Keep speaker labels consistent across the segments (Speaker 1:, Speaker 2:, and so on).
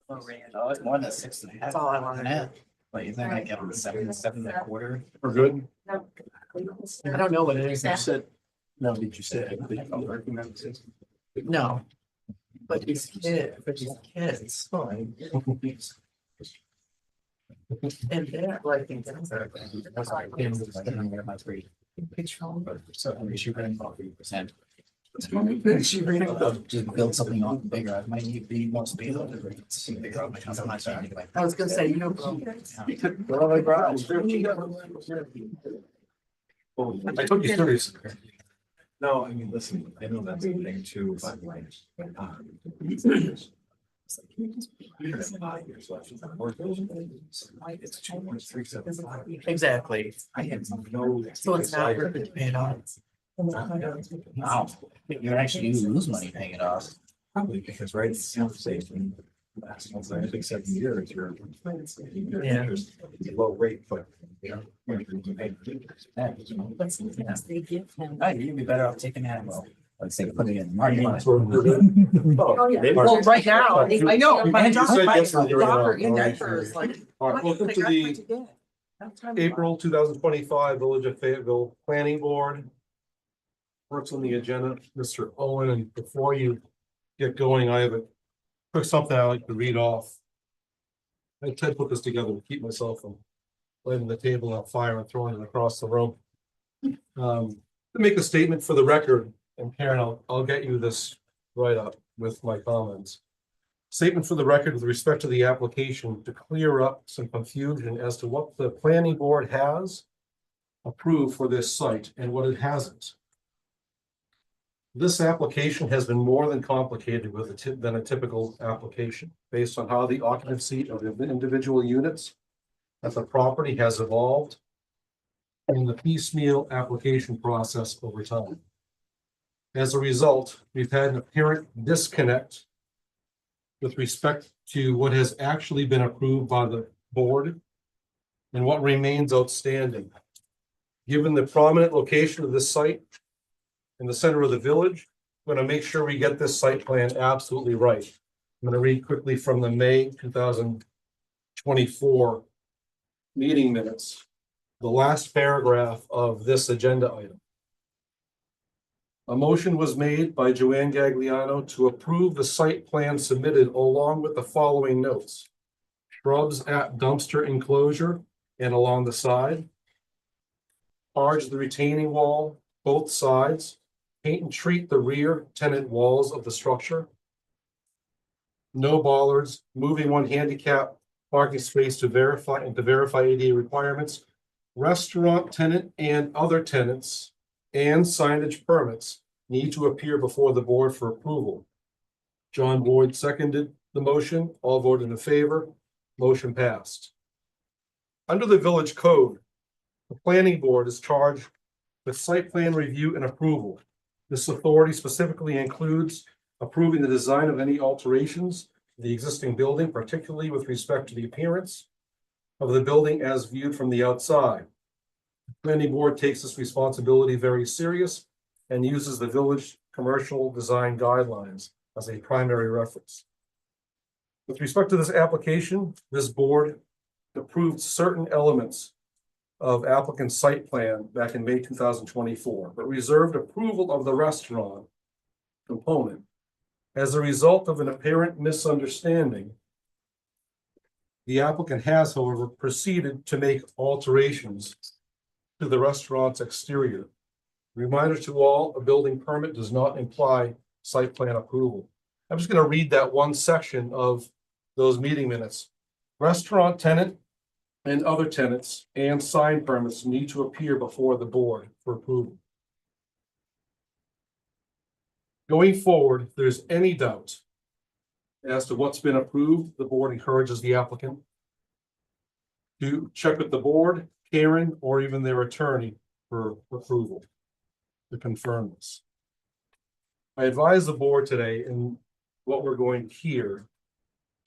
Speaker 1: Oh, it's more than 6.5.
Speaker 2: That's all I wanted.
Speaker 1: Yeah. But you think I get on 7.25?
Speaker 3: We're good.
Speaker 2: I don't know what it is.
Speaker 3: You said, no, did you say?
Speaker 2: No. But these kids. Fine. And they're like.
Speaker 1: So I'm issue running about 3%. Just build something on bigger. I might need be more space on the see bigger on my house. I'm not saying anyway.
Speaker 2: I was gonna say, you know, bro.
Speaker 3: I took you serious.
Speaker 4: No, I mean, listen, I know that's a thing too, but like. It's 2.375.
Speaker 2: Exactly.
Speaker 4: I have no.
Speaker 2: So it's not
Speaker 4: desire
Speaker 2: worth it to pay it off.
Speaker 1: Wow, you're actually you lose money paying it off.
Speaker 4: Probably because, right, it's safety. Last month, I think 7 years, you're.
Speaker 2: Yeah.
Speaker 4: It's a low rate, but. You know, when you pay.
Speaker 1: Hey, you'd be better off taking that. Well, let's say put it in market.
Speaker 2: Well, right now, I know, but
Speaker 3: You said yesterday you're
Speaker 2: Doctor
Speaker 3: gonna-
Speaker 2: in Denver is like.
Speaker 3: All right, welcome to the April 2025 Village of Fayetteville Planning Board. First on the agenda, Mr. Owen, and before you get going, I have a quick something I like to read off. I tried to put this together to keep myself from lighting the table on fire and throwing it across the room. To make a statement for the record, and Karen, I'll get you this right up with my comments. Statement for the record with respect to the application to clear up some confusion as to what the planning board has approved for this site and what it hasn't. This application has been more than complicated than a typical application based on how the occupancy of the individual units at the property has evolved in the piecemeal application process over time. As a result, we've had an apparent disconnect with respect to what has actually been approved by the board and what remains outstanding. Given the prominent location of this site in the center of the village, I'm going to make sure we get this site plan absolutely right. I'm going to read quickly from the May 2024 meeting minutes, the last paragraph of this agenda item. A motion was made by Joanne Gagliano to approve the site plan submitted along with the following notes. Shrubs at dumpster enclosure and along the side. Charge the retaining wall, both sides. Paint and treat the rear tenant walls of the structure. No bollards, moving one handicap parking space to verify ADA requirements. Restaurant tenant and other tenants and signage permits need to appear before the board for approval. John Boyd seconded the motion. All voted in favor. Motion passed. Under the village code, the planning board is charged with site plan review and approval. This authority specifically includes approving the design of any alterations to the existing building, particularly with respect to the appearance of the building as viewed from the outside. The planning board takes this responsibility very serious and uses the village commercial design guidelines as a primary reference. With respect to this application, this board approved certain elements of applicant's site plan back in May 2024, but reserved approval of the restaurant component. As a result of an apparent misunderstanding, the applicant has, however, proceeded to make alterations to the restaurant's exterior. Reminder to all, a building permit does not imply site plan approval. I'm just going to read that one section of those meeting minutes. Restaurant tenant and other tenants and sign permits need to appear before the board for approval. Going forward, if there's any doubt as to what's been approved, the board encourages the applicant to check with the board, Karen, or even their attorney for approval to confirm this. I advise the board today in what we're going to hear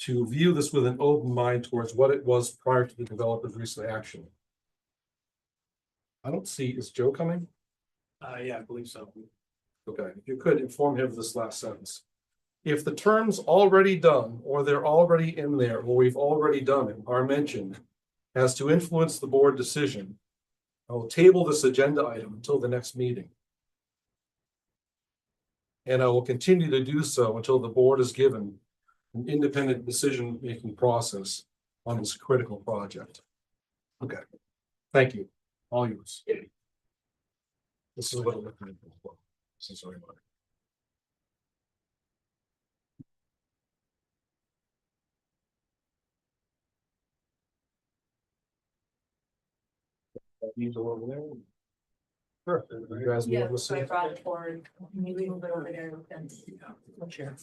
Speaker 3: to view this with an open mind towards what it was prior to the developer's recent action. I don't see, is Joe coming?
Speaker 4: Yeah, I believe so.
Speaker 3: Okay, if you could inform him of this last sentence. If the term's already done, or they're already in there, or we've already done it, are mentioned as to influence the board decision, I will table this agenda item until the next meeting. And I will continue to do so until the board is given an independent decision-making process on this critical project. Okay, thank you. All yours. This is what I'm looking for. This is very much. These are over there. Sure. You guys
Speaker 5: Yeah,
Speaker 3: want to
Speaker 5: so I
Speaker 3: see?
Speaker 5: brought it forward, maybe a little bit over there. And
Speaker 2: Sure.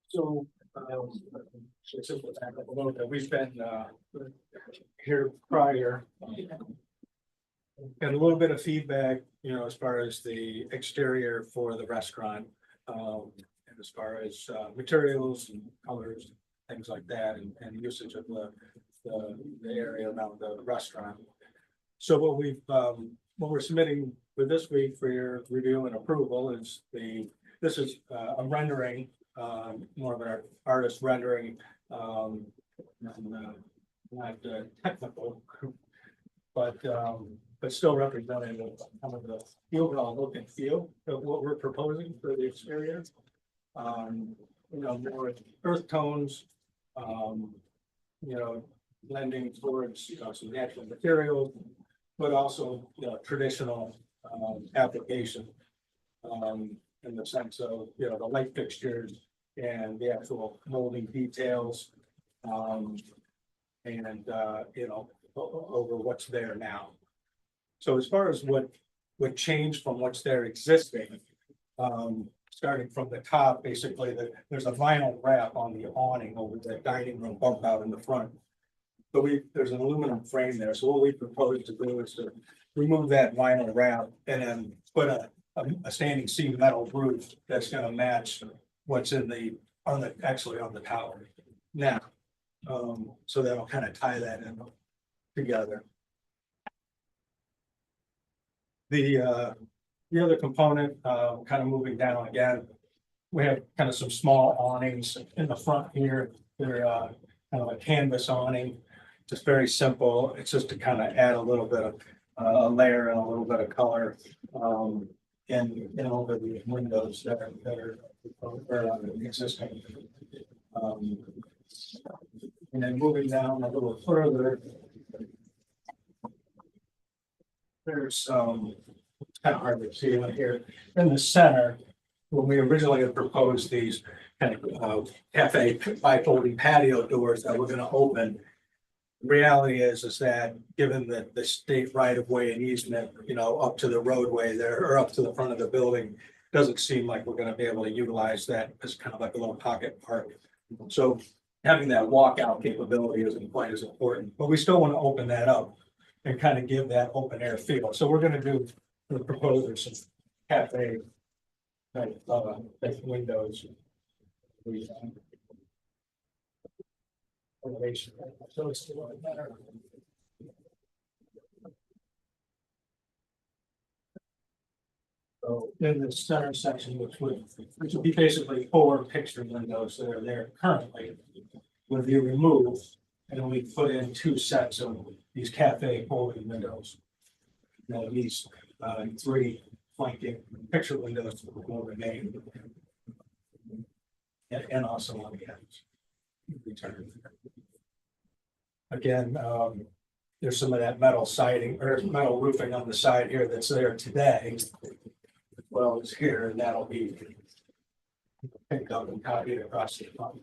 Speaker 6: So, we've been, here prior. Got a little bit of feedback, as far as the exterior for the restaurant. And as far as, materials and colors, things like that, and usage of the area around the restaurant. So what we're submitting for this week for your review and approval is this is a rendering, more of an artist rendering, not technical, but still representative of kind of the overall look and feel of what we're proposing for the exterior. More earth tones, blending towards, some natural materials, but also, traditional, application. In the sense of, the light fixtures and the actual molding details. Over what's there now. So as far as what changed from what's there existing, starting from the top, basically, there's a vinyl wrap on the awning over the dining room bump out in the front. But there's an aluminum frame there, so what we propose to do is to remove that vinyl wrap and then put a standing seam metal roof that's gonna match what's on the tower now. So that'll kind of tie that in together. The other component, kind of moving down again, we have kind of some small awnings in the front here. They're kind of a canvas awning, just very simple. It's just to kind of add a little bit of a layer and a little bit of color, and over the windows that are existing. And then moving down a little further, there's it's kind of hard to see in here in the center. When we originally had proposed these kind of cafe bifolding patio doors that we're going to open, the reality is that given that the state right of way and easement, up to the roadway there or up to the front of the building, doesn't seem like we're going to be able to utilize that as kind of like a little pocket park. So having that walkout capability isn't quite as important, but we still want to open that up and kind of give that open air feel. So we're going to do the proposers some cafe type windows. Elevation. So it's a little better. So in the center section, which would be basically 4 picture windows that are there currently, would be removed, and then we put in 2 sets of these cafe folding windows. Now these 3 flanking picture windows will remain, and also on the ends. Return. Again, there's some of that metal siding or metal roofing on the side here that's there today. Well, it's here, and that'll be picked up and copied across the front.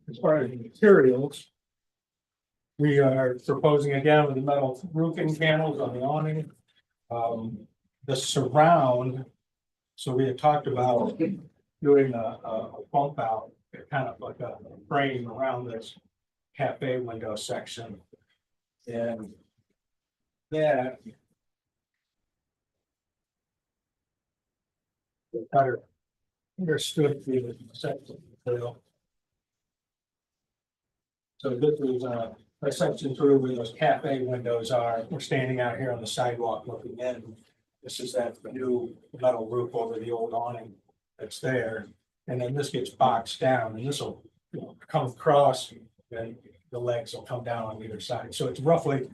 Speaker 6: As far as materials, we are proposing again with the metal roofing panels on the awning. the surround. So we had talked about doing a bump out, kind of like a frame around this cafe window section. And that better understood the section material. So this is a section through where those cafe windows are. We're standing out here on the sidewalk looking in. This is that new metal roof over the old awning that's there. And then this gets boxed down and this will, you know, come across and the legs will come down on either side. So it's roughly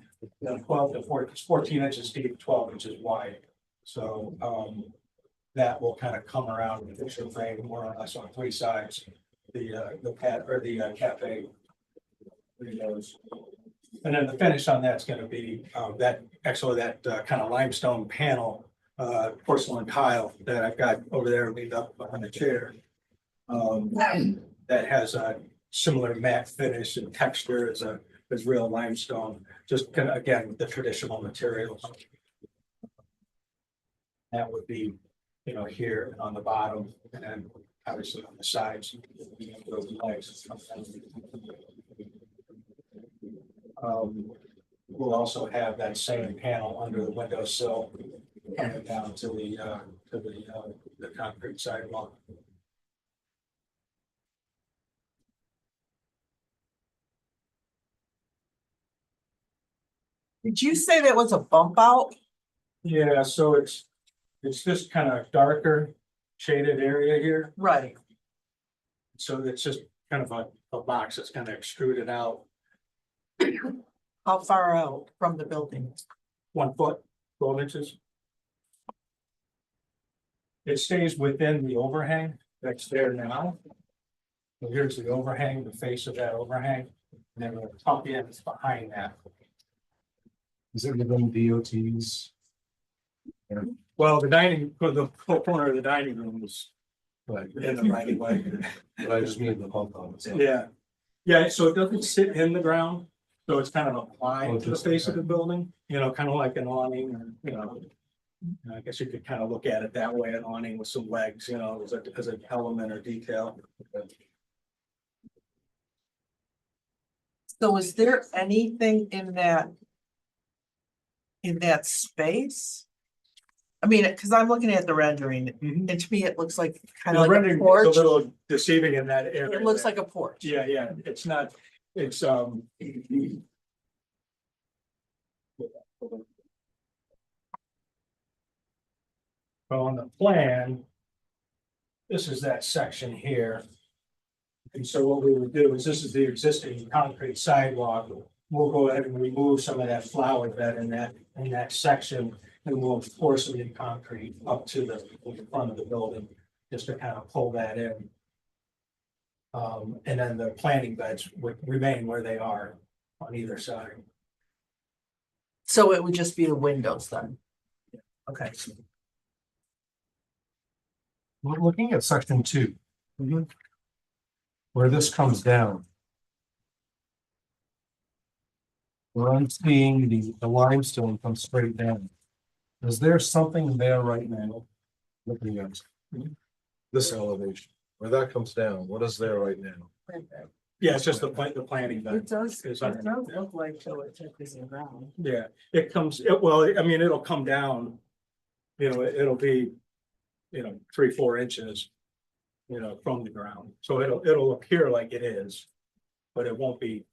Speaker 6: 12 to 14, it's 14 inches deep, 12 inches wide. So that will kind of come around the picture frame more or less on three sides. The cafe windows. And then the finish on that's going to be that kind of limestone panel, porcelain tile that I've got over there laid up on the chair. That has a similar matte finish and texture as real limestone, just kind of, again, the traditional materials. That would be, you know, here and on the bottom, and then obviously on the sides. Those legs. We'll also have that same panel under the windowsill coming down to the concrete sidewalk.
Speaker 2: Did you say that was a bump out?
Speaker 6: Yeah, so it's this kind of darker shaded area here.
Speaker 2: Right.
Speaker 6: So it's just kind of a box that's kind of extruded out
Speaker 2: How far out from the building?
Speaker 6: 1 foot, 12 inches. It stays within the overhang that's there now. So here's the overhang, the face of that overhang, and then the top end is behind that.
Speaker 3: Is it within DOTs?
Speaker 6: Well, the whole corner of the dining room is
Speaker 3: Right,
Speaker 6: in the right of way.
Speaker 3: but I just mean the bump on it.
Speaker 6: Yeah, yeah, so it doesn't sit in the ground, so it's kind of applied to the face of the building, you know, kind of like an awning or, you know. I guess you could kind of look at it that way, an awning with some legs, you know, as an element or detail.
Speaker 2: So is there anything in that space? I mean, because I'm looking at the rendering, and to me, it looks like kind
Speaker 6: The
Speaker 2: of like a
Speaker 6: rendering is
Speaker 2: porch.
Speaker 6: a little deceiving in that area.
Speaker 2: It looks like a porch.
Speaker 6: Yeah, yeah, it's not, it's well, on the plan, this is that section here. And so what we would do is, this is the existing concrete sidewalk. We'll go ahead and remove some of that flower bed in that section, and we'll pour some new concrete up to the front of the building, just to kind of pull that in. And then the planting beds would remain where they are on either side.
Speaker 2: So it would just be the windows then? Okay.
Speaker 3: We're looking at section 2. Where this comes down. Where I'm seeing the limestone come straight down. Is there something there right now? Looking at this elevation, where that comes down, what is there right now?
Speaker 6: Yeah, it's just the planting bed.
Speaker 2: It does
Speaker 6: It's
Speaker 2: look like it touches the ground.
Speaker 6: Yeah, I mean, it'll come down, you know, it'll be, you know, 3-4 inches, you know, from the ground. So it'll appear like it is, but it won't be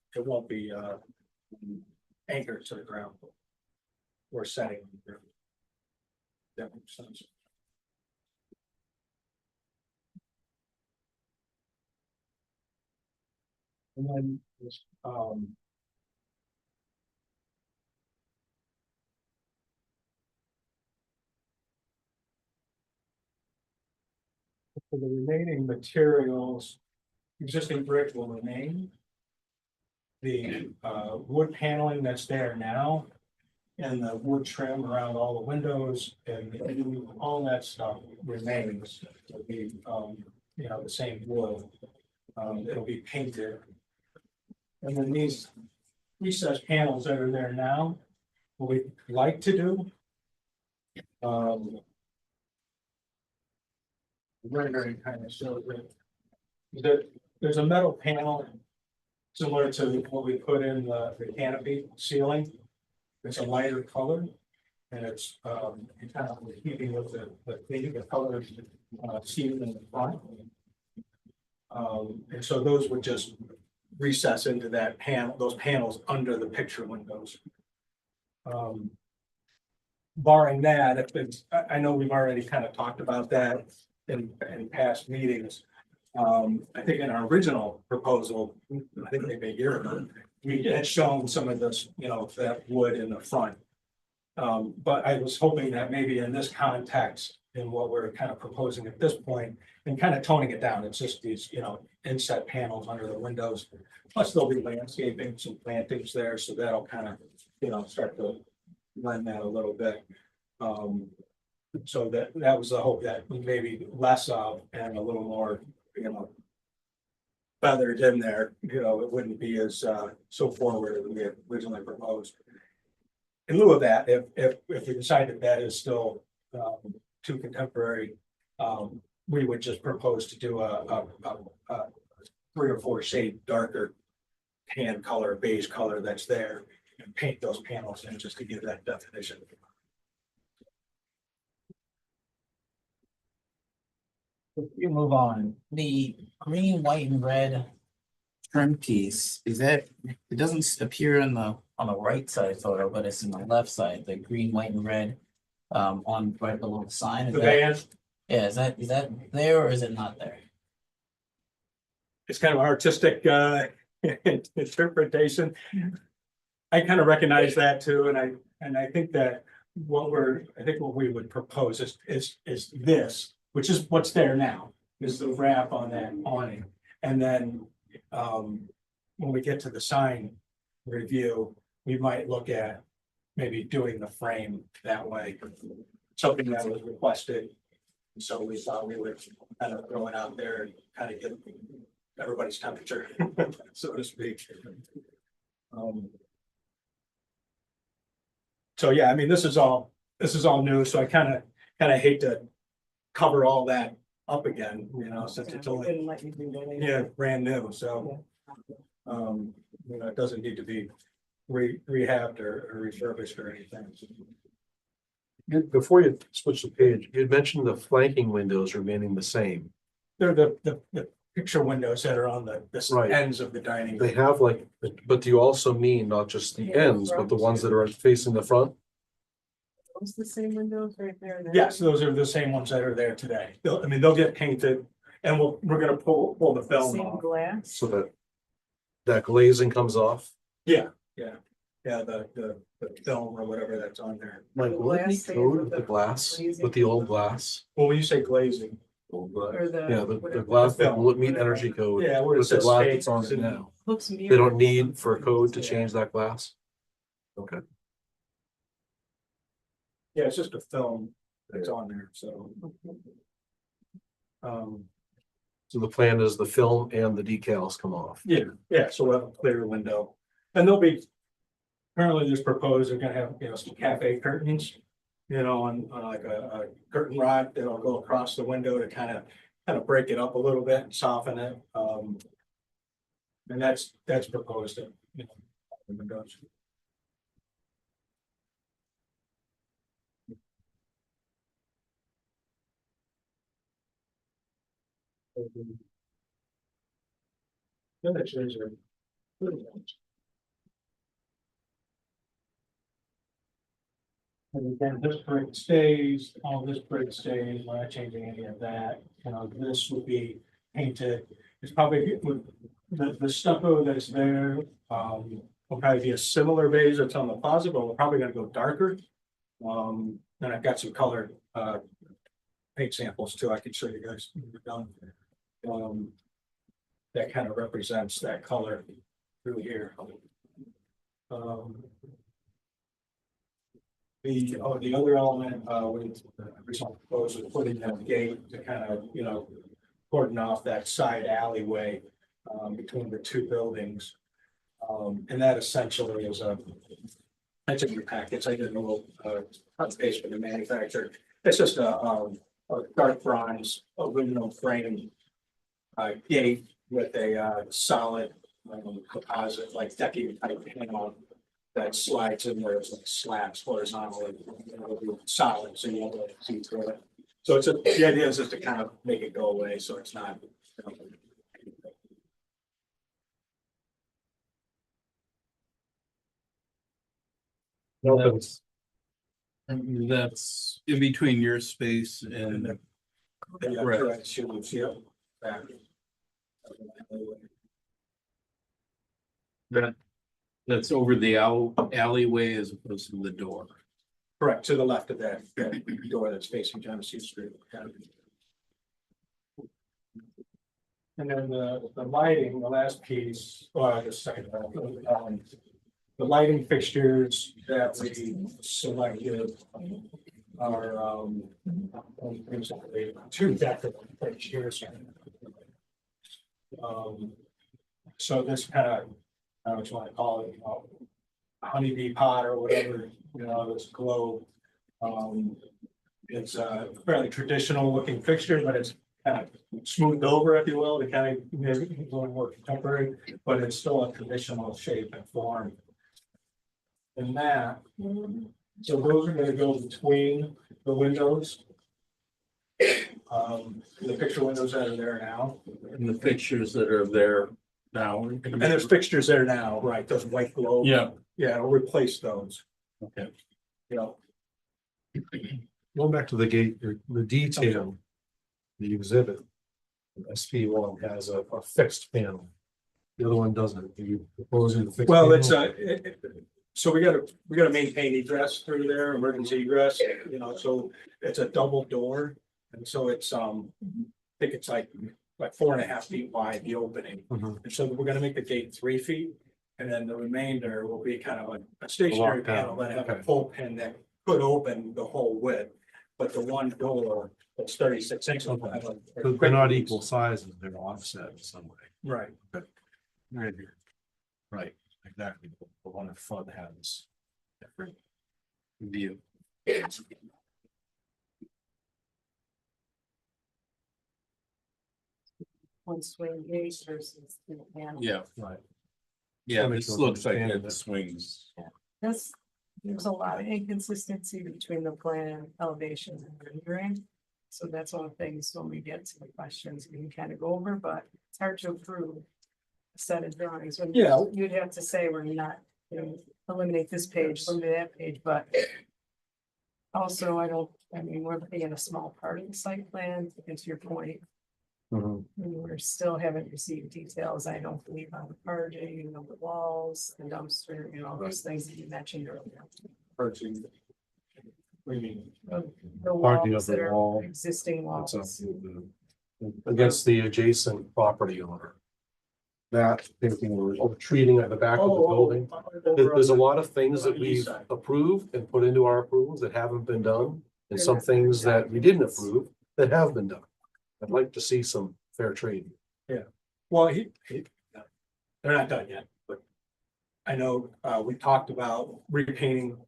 Speaker 6: anchored to the ground or setting. That makes sense. And then this, for the remaining materials, existing brick will remain. The wood paneling that's there now, and the wood trim around all the windows and all that stuff remains. It'll be, you know, the same wood. It'll be painted. And then these recessed panels that are there now, what we'd like to do Um. Rendering kind of shows it. There's a metal panel similar to what we put in the canopy ceiling. It's a lighter color. And it's kind of keeping with the color seen in the front. And so those would just recess into that panel, those panels under the picture windows. Barring that, if it's, I know we've already kind of talked about that in past meetings. I think in our original proposal, I think maybe a year ago, we had shown some of this, you know, that wood in the front. But I was hoping that maybe in this context, in what we're kind of proposing at this point, and kind of toning it down, it's just these, you know, inset panels under the windows. Plus there'll be landscaping, some plantings there, so that'll kind of, you know, start to blend that a little bit. So that was the hope, that maybe less of and a little more, you know, feathered in there, you know, it wouldn't be as so forward as we had originally proposed. In lieu of that, if we decide that that is still too contemporary, we would just propose to do a 3 or 4 shade darker tan color, beige color that's there, and paint those panels in just to give that definition.
Speaker 1: If you move on, the green, white and red trim piece, is that, it doesn't appear on the right side photo, but it's in the left side, the green, white and red. On right below the sign. Is
Speaker 6: The
Speaker 1: that,
Speaker 6: band,
Speaker 1: yeah, is that there or is it not there?
Speaker 6: it's kind of artistic interpretation. I kind of recognize that too, and I think that what we would propose is this, which is what's there now, is the wrap on that awning. And then when we get to the sign review, we might look at maybe doing the frame that way, something that was requested. So we thought we would kind of throw it out there and kind of get everybody's temperature, so to speak. So yeah, I mean, this is all new, so I kind of hate to cover all that up again, you know, since it's only, yeah, brand new, so. You know, it doesn't need to be rehabbed or refurbished or anything.
Speaker 3: Before you switch the page, you had mentioned the flanking windows remaining the same.
Speaker 6: They're the picture windows that are on the
Speaker 3: Right.
Speaker 6: ends of the dining
Speaker 3: They
Speaker 6: room.
Speaker 3: have like, but do you also mean not just the ends, but the ones that are facing the front?
Speaker 2: Those the same windows right there? and there?
Speaker 6: Yes, those are the same ones that are there today. I mean, they'll get painted, and we're gonna pull the film
Speaker 2: Same
Speaker 6: off.
Speaker 2: glass?
Speaker 3: So that glazing comes off?
Speaker 6: Yeah, the film or whatever that's on there.
Speaker 3: Like, will it
Speaker 2: Glass
Speaker 3: be code with
Speaker 2: with
Speaker 3: the
Speaker 2: the
Speaker 3: glass,
Speaker 2: glazing.
Speaker 3: with the old glass?
Speaker 6: Well, when you say glazing,
Speaker 2: Or the.
Speaker 3: Yeah, the
Speaker 2: whatever.
Speaker 3: glass,
Speaker 6: film,
Speaker 3: will it meet
Speaker 2: whatever.
Speaker 3: energy code?
Speaker 6: yeah, where it
Speaker 3: With the
Speaker 6: says
Speaker 3: glass
Speaker 6: space
Speaker 3: that's on it
Speaker 6: and-
Speaker 3: now?
Speaker 2: Looks
Speaker 3: They don't
Speaker 2: mirrored.
Speaker 3: need for a code to change that glass? Okay.
Speaker 6: Yeah, it's just a film that's on there, so.
Speaker 3: So the plan is the film and the decals come off.
Speaker 6: Yeah, so we'll have a clear window, and there'll be. Currently, there's proposed, they're gonna have, you know, some cafe curtains, you know, on like a curtain rod that'll go across the window to kind of break it up a little bit and soften it, and that's proposed, you know, the windows. Then the chairs are. And again, this brick stays, all this brick stays, we're not changing any of that, you know, this would be painted. It's probably with the stucco that's there, will probably be a similar beige that's on the plaza, but we're probably gonna go darker. And I've got some colored paint samples too, I can show you guys when we're done. That kind of represents that color through here. The other element, we originally proposed was putting that gate to kind of, you know, cordon off that side alleyway between the two buildings. And that essentially is That's in your packets. I did a little, touch base with the manufacturer. It's just a dark bronze aluminum frame. Gate with a, solid, composite, like decking type panel. That slides in there, it's like slabs horizontally, solid, so you don't really see through it. So the idea is just to kind of make it go away, so it's not.
Speaker 7: That's in between your space and,
Speaker 6: Yeah,
Speaker 7: Right.
Speaker 6: correct, shoes, yeah, back.
Speaker 7: that's over the alleyway as opposed to the door.
Speaker 6: Correct, to the left of that door that's facing Genesee Street. And then the lighting, the last piece, the second, the lighting fixtures that we selected are, two decorative fixtures. So this kind of, I don't know what you want to call it, honeybee pot or whatever, this globe. It's a fairly traditional looking fixture, but it's kind of smoothed over, if you will, to kind of make it a little more contemporary, but it's still a traditional shape and form. And that, so those are gonna go between the windows. The picture windows that are there now,
Speaker 7: And the fixtures that are there now.
Speaker 6: and there's fixtures there now, right, those white globes.
Speaker 7: Yeah,
Speaker 6: Yeah, I'll replace those,
Speaker 7: okay.
Speaker 3: Going back to the gate, the detail, the exhibit. SP one has a fixed panel. The other one doesn't. Are you proposing the fixed?
Speaker 6: Well,
Speaker 3: panel?
Speaker 6: it's so we gotta maintain egress through there, emergency egress, so it's a double door. And so it's, I think it's like 4.5 feet wide, the opening.
Speaker 3: Mhm.
Speaker 6: And so we're gonna make the gate 3 feet. And then the remainder will be kind of a stationary
Speaker 3: Locked down,
Speaker 6: panel that have a
Speaker 3: okay.
Speaker 6: pull pin that could open the whole width. But the one door that's 36 inches. will have a-
Speaker 3: They're not equal sizes, they're offset in some way.
Speaker 6: Right.
Speaker 3: Right here. Right, exactly. The one in front has different
Speaker 7: View.
Speaker 5: One swing gate versus the panel.
Speaker 7: Yeah,
Speaker 3: Right.
Speaker 7: yeah,
Speaker 3: Make
Speaker 7: this
Speaker 3: sure
Speaker 7: looks like
Speaker 3: understand
Speaker 7: it
Speaker 3: that.
Speaker 7: swings.
Speaker 5: There's a lot of inconsistency between the plan elevation and rendering. So that's one of the things when we get to the questions, we can kind of go over, but it's hard to approve a set of drawings. When
Speaker 6: Yeah.
Speaker 5: You'd have to say we're not, eliminate this page, eliminate that page, but also we're looking at a small part of the site plan, and to your point,
Speaker 3: Mhm.
Speaker 5: we're still haven't received details, I don't believe, on the parking, the walls, the dumpster, those things that you mentioned earlier.
Speaker 6: Purchasing. What do you mean?
Speaker 5: The
Speaker 3: Parking of
Speaker 5: walls
Speaker 3: the
Speaker 5: that are
Speaker 3: wall.
Speaker 5: existing
Speaker 3: That's
Speaker 5: walls.
Speaker 3: against the adjacent property owner. That thinking or treating at the back of the building. There's a lot of things that we've approved and put into our approvals that haven't been done. And some things that we didn't approve that have been done. I'd like to see some fair trade.
Speaker 6: Well, they're not done yet, but I know, we talked about repainting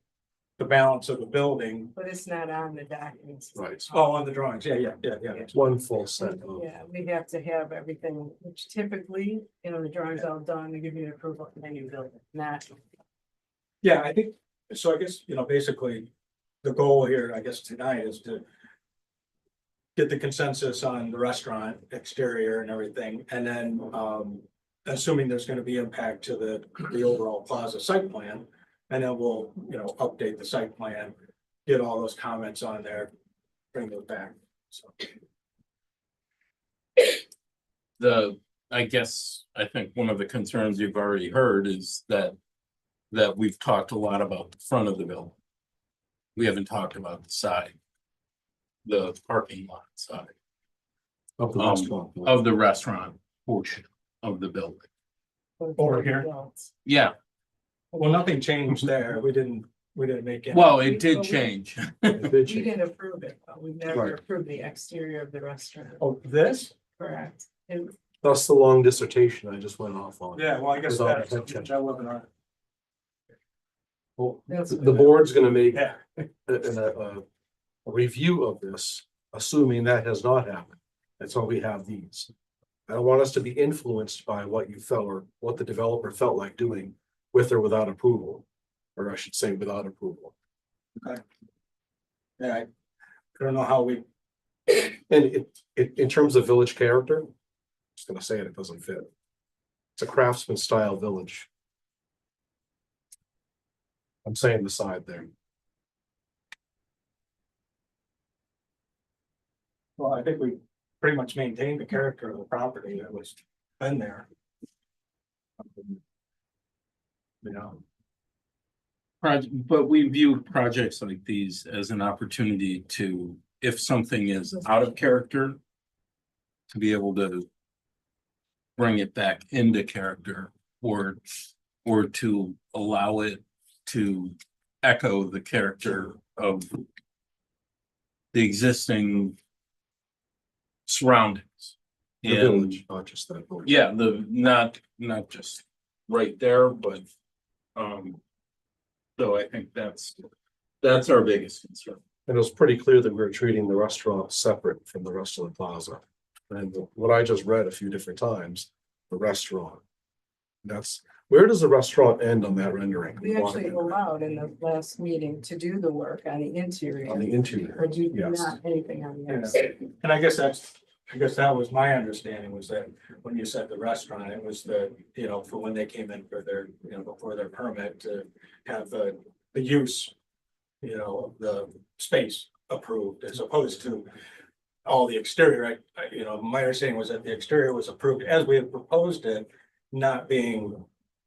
Speaker 6: the balance of the building.
Speaker 5: But it's not on the documents.
Speaker 3: Right.
Speaker 6: Oh, on the drawings, yeah.
Speaker 3: It's one full set of.
Speaker 5: Yeah, we have to have everything, which typically, the drawings all done, to give you an approval for any building, not.
Speaker 6: Yeah, I think, so I guess, basically, the goal here, I guess, tonight is to get the consensus on the restaurant exterior and everything, and then, assuming there's gonna be impact to the overall plaza site plan, and then we'll, update the site plan, get all those comments on there, bring those back, so.
Speaker 7: I think one of the concerns you've already heard is that we've talked a lot about the front of the building. We haven't talked about the side. The parking lot side
Speaker 3: Of the restaurant.
Speaker 7: of the restaurant portion of the building.
Speaker 6: Over here?
Speaker 7: Yeah,
Speaker 6: Well, nothing changed there, we didn't make it.
Speaker 7: well, it did change.
Speaker 3: It did
Speaker 5: We
Speaker 3: change.
Speaker 5: didn't approve it, but we've never
Speaker 3: Right.
Speaker 5: approved the exterior of the restaurant,
Speaker 6: Oh, this?
Speaker 5: correct? And
Speaker 3: That's the long dissertation I just went off on.
Speaker 6: Yeah, well, I guess
Speaker 3: Without
Speaker 6: that's,
Speaker 3: attention.
Speaker 6: that wasn't our.
Speaker 3: Well,
Speaker 5: That's
Speaker 3: the board's gonna make
Speaker 6: Yeah.
Speaker 3: a review of this, assuming that has not happened. That's why we have these. I don't want us to be influenced by what you felt or what the developer felt like doing with or without approval. Or I should say without approval.
Speaker 6: Yeah, I don't know how we,
Speaker 3: And in terms of village character, I'm just gonna say it doesn't fit. It's a craftsman style village. I'm saying the side there.
Speaker 6: well, I think we pretty much maintained the character of the property that was been there. You know,
Speaker 7: But we view projects like these as an opportunity to, if something is out of character, to be able to bring it back into character or to allow it to echo the character of the existing surroundings.
Speaker 3: The
Speaker 7: And
Speaker 3: village, not just that village.
Speaker 7: yeah, not just right there, but so I think that's our biggest concern.
Speaker 3: And it was pretty clear that we were treating the restaurant separate from the rest of the plaza. And what I just read a few different times, the restaurant. That's, where does the restaurant end on that rendering?
Speaker 5: We actually allowed in the last meeting to do the work on the interior.
Speaker 3: On the interior,
Speaker 5: Or do
Speaker 3: yes.
Speaker 5: not anything on the
Speaker 6: Yeah.
Speaker 5: outside.
Speaker 6: and I guess that was my understanding was that when you said the restaurant, it was the, you know, for when they came in for their, you know, before their permit to have the use, you know, of the space approved as opposed to all the exterior. You know, my understanding was that the exterior was approved as we had proposed it, not being,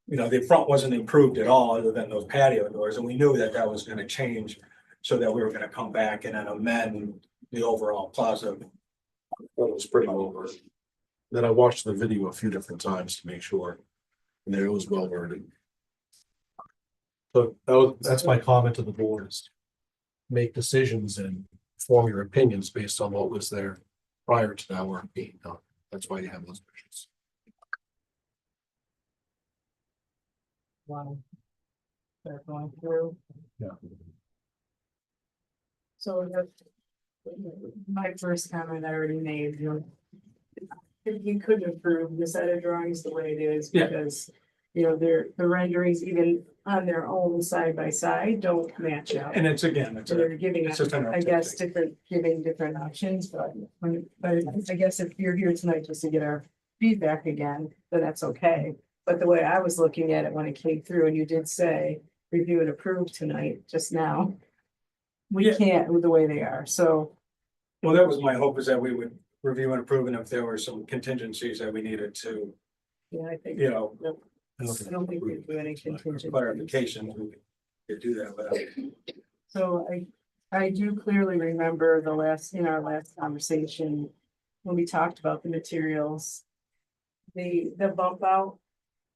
Speaker 6: you know, the front wasn't improved at all other than those patio doors. And we knew that that was gonna change so that we were gonna come back and then amend the overall plaza.
Speaker 3: It was pretty well worded. Then I watched the video a few different times to make sure. And it was well worded. So that's my comment to the board is make decisions and form your opinions based on what was there prior to that work being done. That's why you have those pictures.
Speaker 5: Wow. They're going through.
Speaker 3: Yeah.
Speaker 5: So my first comment I already made, you know. If you could approve the set of drawings the way it is,
Speaker 6: Yeah.
Speaker 5: because, you know, the renderings even on their own side by side don't match up.
Speaker 6: And it's again, it's
Speaker 5: So
Speaker 6: a,
Speaker 5: they're giving,
Speaker 6: it's just an
Speaker 5: I guess,
Speaker 6: artistic-
Speaker 5: giving different options, but I guess if you're here tonight just to get our feedback again, then that's okay. But the way I was looking at it when it came through, and you did say review and approve tonight, just now. We
Speaker 6: Yeah.
Speaker 5: can't with the way they are, so,
Speaker 6: well, that was my hope is that we would review and approve and if there were some contingencies that we needed to,
Speaker 5: yeah, I think.
Speaker 6: you know,
Speaker 5: I don't think we do any contingent.
Speaker 6: clarification, we could do that without.
Speaker 5: So I do clearly remember in our last conversation, when we talked about the materials. The bump out,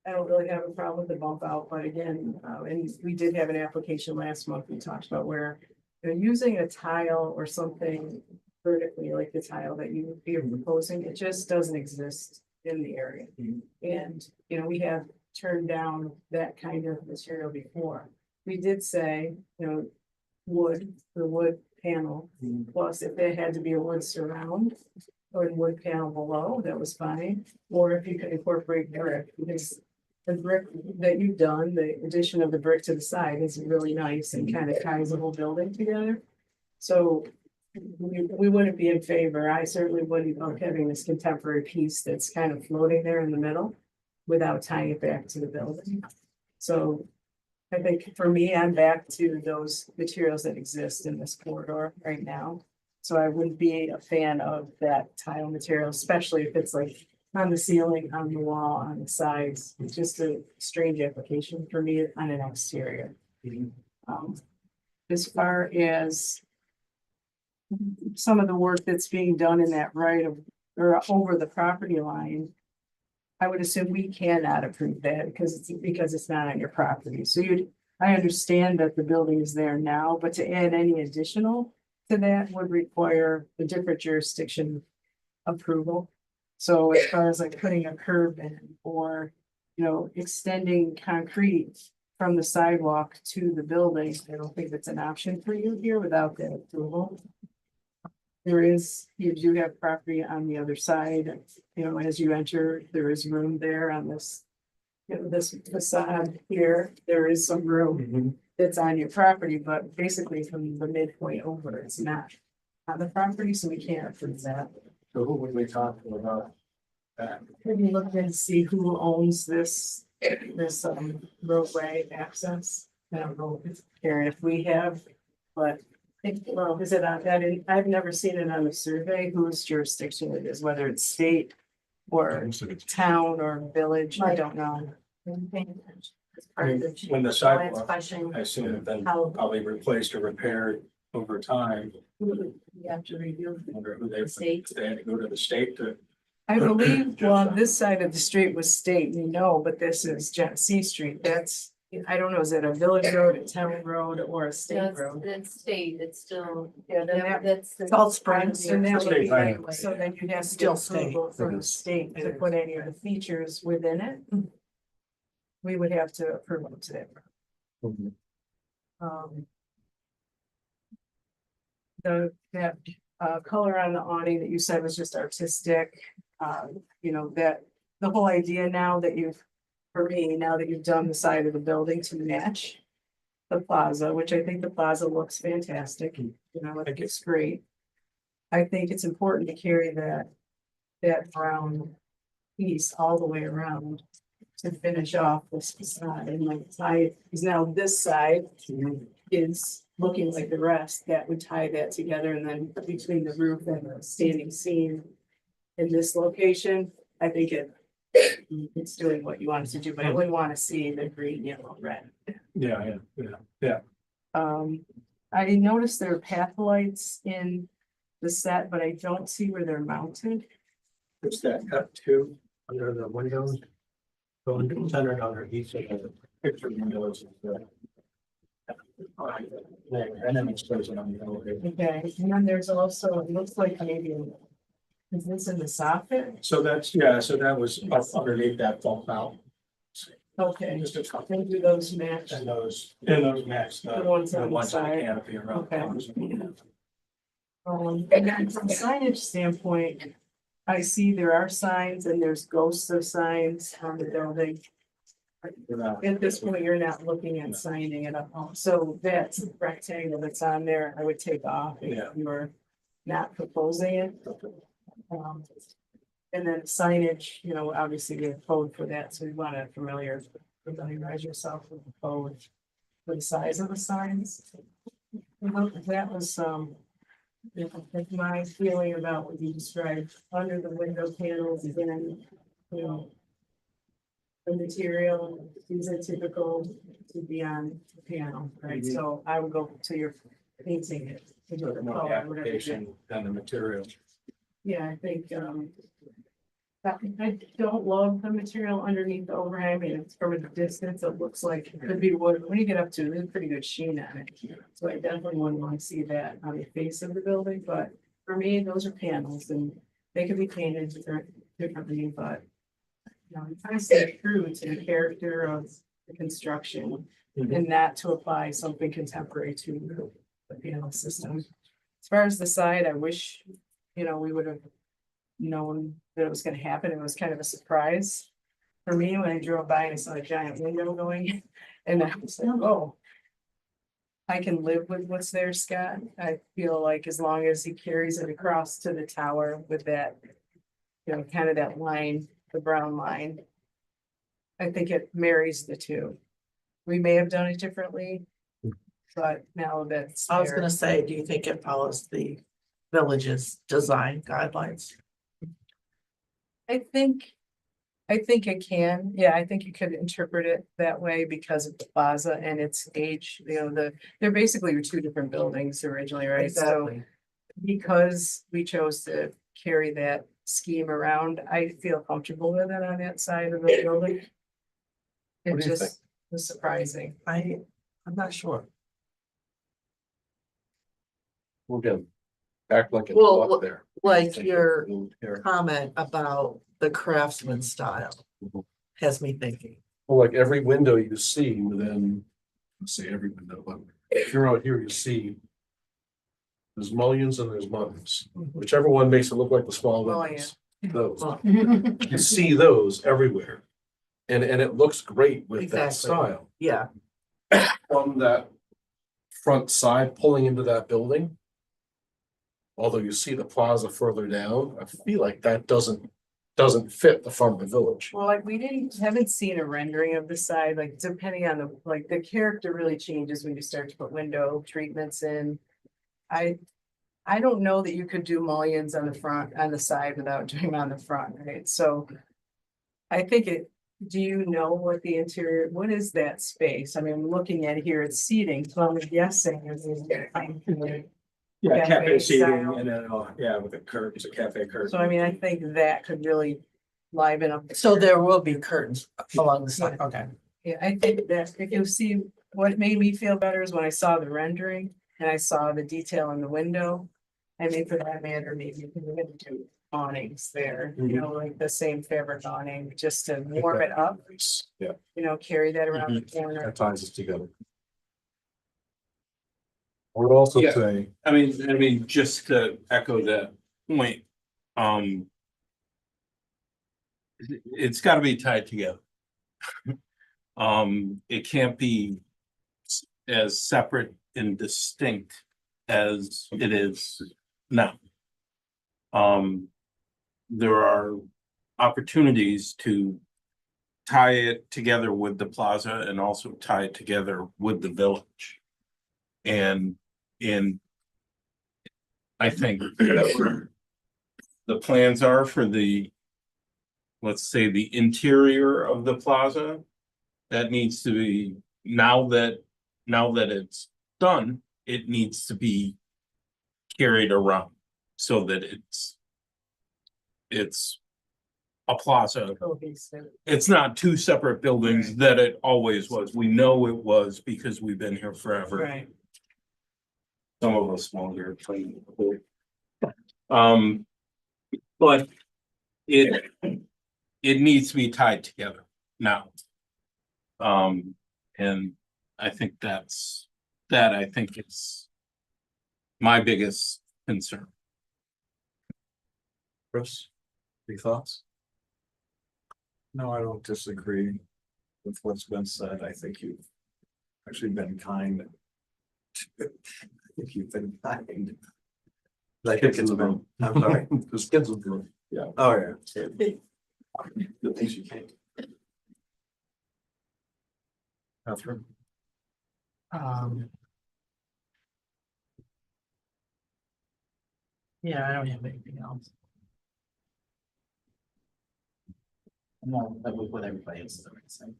Speaker 5: I don't really have a problem with the bump out, but again, and we did have an application last month, we talked about where. They're using a tile or something vertically, like the tile that you're proposing, it just doesn't exist in the area. And, you know, we have turned down that kind of material before. We did say, you know, the wood panel, plus if there had to be a wood surround. Or a wood panel below, that was fine, or if you could incorporate brick, because. The brick that you've done, the addition of the brick to the side is really nice and kind of ties the whole building together. So. We wouldn't be in favor, I certainly wouldn't of having this contemporary piece that's kind of floating there in the middle. Without tying it back to the building. So. I think for me, I'm back to those materials that exist in this corridor right now. So I wouldn't be a fan of that tile material, especially if it's like on the ceiling, on the wall, on the sides. It's just a strange application for me on an exterior. As far as some of the work that's being done in that right of, or over the property line, I would assume we cannot approve that because it's not on your property. So I understand that the building is there now, but to add any additional to that would require a different jurisdiction approval. So as far as like putting a curb in or, you know, extending concrete from the sidewalk to the building, I don't think it's an option for you here without that approval. There is, you do have property on the other side, you know, as you enter, there is room there on this. You know, this facade here, there is some room that's on your property, but basically from the midpoint over, it's not on the property, so we can't approve that.
Speaker 6: So who would we talk to about that?
Speaker 5: Have you looked and see who owns this roadway access? I don't know if it's Karen, if we have, but well, is it on that? I've never seen it on the survey, whose jurisdiction it is, whether it's state or town or village, I don't know.
Speaker 6: When the sidewalk, I assume have been probably replaced or repaired over time.
Speaker 5: You have to review.
Speaker 6: I wonder who they had to go to the state to.
Speaker 5: I believe, well, this side of the street was state, you know, but this is Genesee Street, that's, I don't know, is it a village road, a town road, or a state road?
Speaker 8: It's state, it's still.
Speaker 5: Yeah, then that,
Speaker 8: That's.
Speaker 2: It's all Springs.
Speaker 5: and that would be,
Speaker 6: State highway.
Speaker 5: so then you'd have to
Speaker 2: Still
Speaker 5: get approval from the state to put any of the features within it. We would have to approve it to that. That color on the awning that you said was just artistic, you know, that, the whole idea now that you've, for me, now that you've done the side of the building to match the plaza, which I think the plaza looks fantastic, you know, I think it's great. I think it's important to carry that brown piece all the way around to finish off this facade, and like tie, because now this side is looking like the rest, that would tie that together, and then between the roof and the standing seam in this location, I think it's doing what you want it to do, but I wouldn't want to see the green, yellow, red.
Speaker 6: Yeah.
Speaker 5: I noticed there are path lights in the set, but I don't see where they're mounted.
Speaker 6: It's that cut two under the windows. So centered under each of the picture windows. And then it's present on the elevator.
Speaker 5: Okay, and then there's also, it looks like maybe, is this in the soffit?
Speaker 6: So that's, yeah, so that was up underneath that bump out.
Speaker 5: Okay,
Speaker 6: Just a couple.
Speaker 5: and do those match?
Speaker 6: And those match the
Speaker 5: The ones on the
Speaker 6: ones on the
Speaker 5: side.
Speaker 6: canopy around.
Speaker 5: Okay. And then from a signage standpoint, I see there are signs and there's ghosts of signs on the building. At this point, you're not looking at signing it up, so that rectangle that's on there, I would take off
Speaker 6: Yeah.
Speaker 5: if you were not proposing it. And then signage, you know, obviously we have code for that, so you want to familiarize yourself with the code for the size of the signs. That was, that's my feeling about what you described under the window panels, again, you know. The material, these are typical to be on the panel, right? So I would go to your painting it. to do the
Speaker 6: More
Speaker 5: color, whatever you do.
Speaker 6: application than the material.
Speaker 5: Yeah, I think, I don't love the material underneath the overhang, I mean, it's from a distance, it looks like it could be wood, when you get up to it, there's a pretty good sheen on it. So I definitely wouldn't want to see that on the face of the building, but for me, those are panels and they could be painted differently, but. You know, I stay true to the character of the construction and not to apply something contemporary to the panel system. As far as the side, I wish, you know, we would have known that it was gonna happen. It was kind of a surprise for me when I drove by and I saw a giant window going and I was like, oh. I can live with what's there, Scott. I feel like as long as he carries it across to the tower with that, you know, kind of that line, the brown line. I think it marries the two. We may have done it differently. But now that's.
Speaker 2: I was
Speaker 5: there.
Speaker 2: gonna say, do you think it follows the village's design guidelines?
Speaker 5: I think it can, yeah, I think you could interpret it that way because of the plaza and its age, you know, they're basically two different buildings originally, right? So because we chose to carry that scheme around, I feel comfortable with it on that side of the building. It
Speaker 3: What do you think?
Speaker 5: just was surprising.
Speaker 2: I'm not sure.
Speaker 3: We'll get back like it's
Speaker 2: Well,
Speaker 3: up there.
Speaker 2: Like your
Speaker 3: Here.
Speaker 2: comment about the craftsman style
Speaker 3: Mhm.
Speaker 2: has me thinking.
Speaker 3: Well, like every window you see within, let's say every window, but if you're out here, you see. There's mullions and there's mullins, whichever one makes it look like the small windows. Those, you see those everywhere. And it looks great with that
Speaker 2: Exactly.
Speaker 3: style.
Speaker 2: Yeah,
Speaker 3: From that front side pulling into that building. Although you see the plaza further down, I feel like that doesn't fit the front of the village.
Speaker 5: Well, like, haven't seen a rendering of the side, like, depending on the character really changes when you start to put window treatments in. I don't know that you could do mullions on the side without doing them on the front, right? So I think do you know what the interior, what is that space? I mean, looking at it here, it's seating, so I'm guessing it's.
Speaker 6: Yeah,
Speaker 5: Cafe
Speaker 6: cafe seating
Speaker 5: style.
Speaker 6: and then, yeah, with the curtains, a cafe curtain.
Speaker 5: So I mean, I think that could really liven up. the
Speaker 2: so there will be curtains along the side, okay.
Speaker 5: Yeah, I think that if you see, what made me feel better is when I saw the rendering and I saw the detail in the window. I mean, for that matter, maybe you can even do awnings there, you know, like the same fabric awning, just to warm it up,
Speaker 3: Yeah,
Speaker 5: you know, carry that around the corner.
Speaker 3: that ties us together. I would also
Speaker 7: Yeah.
Speaker 3: say,
Speaker 7: I mean, just to echo that point, it's gotta be tied together. It can't be as separate and distinct as it is now. There are opportunities to tie it together with the plaza and also tie it together with the village. And I think that's where the plans are for let's say the interior of the plaza. That needs to be, now that it's done, it needs to be carried around so that it's a plaza.
Speaker 5: Cohesive.
Speaker 7: It's not two separate buildings that it always was. We know it was because we've been here forever.
Speaker 5: Right.
Speaker 7: Some of us longer. But it needs to be tied together now. And I think I think it's my biggest concern.
Speaker 3: Chris, any thoughts?
Speaker 4: No, I don't disagree with what's been said. I think you've actually been kind. I think you've been kind.
Speaker 3: I think it's about,
Speaker 4: I'm sorry.
Speaker 3: There's kids will do it.
Speaker 4: Yeah. Oh, yeah.
Speaker 3: The things you can't. Catherine?
Speaker 1: Yeah, I don't have anything else. No, that was what everybody else is saying.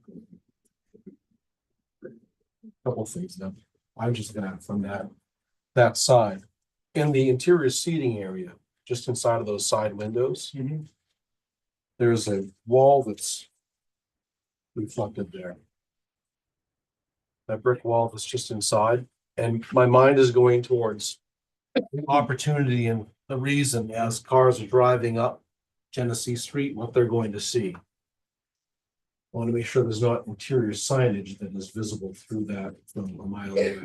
Speaker 3: Couple things then. I'm just gonna, from that side, in the interior seating area, just inside of those side windows. There's a wall that's reflected there. That brick wall that's just inside, and my mind is going towards opportunity and the reason as cars are driving up Genesee Street, what they're going to see. I want to make sure there's not interior signage that is visible through that from a mile away.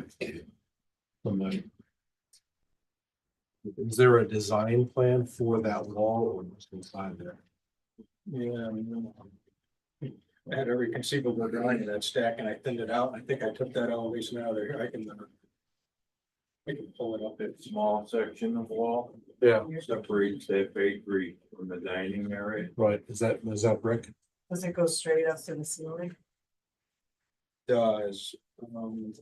Speaker 3: Is there a design plan for that wall or what's inside there?
Speaker 6: Yeah. I had every conceivable drawing of that stack and I thinned it out. I think I took that elevation out of there. I can pull it up. It's
Speaker 9: Small section of wall
Speaker 3: Yeah,
Speaker 9: separates that bakery from the dining area.
Speaker 3: right. Is that brick?
Speaker 5: Does it go straight up to the ceiling?
Speaker 6: does.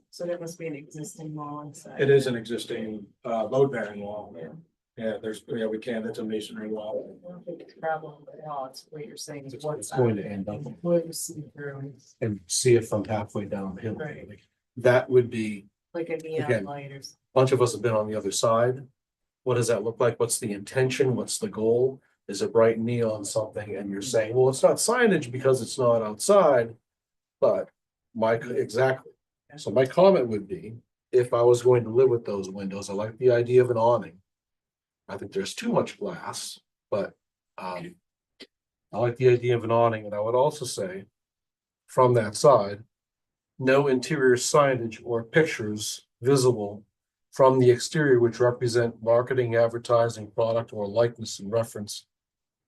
Speaker 5: So that must be an existing wall inside.
Speaker 6: It is an existing load bearing wall.
Speaker 5: Yeah.
Speaker 6: Yeah, we can. It's a masonry wall.
Speaker 5: I don't think it's a problem, but no, it's what you're saying is what's.
Speaker 3: It's going to end up.
Speaker 5: What you see through,
Speaker 3: And see it from halfway down the hill.
Speaker 5: Right.
Speaker 3: That would be,
Speaker 5: like a neon
Speaker 3: Again.
Speaker 5: light or something.
Speaker 3: a bunch of us have been on the other side. What does that look like? What's the intention? What's the goal? Is it bright neon something? And you're saying, well, it's not signage because it's not outside. But exactly. So my comment would be, if I was going to live with those windows, I like the idea of an awning. I think there's too much glass, but I like the idea of an awning, and I would also say from that side. No interior signage or pictures visible from the exterior which represent marketing, advertising, product, or likeness in reference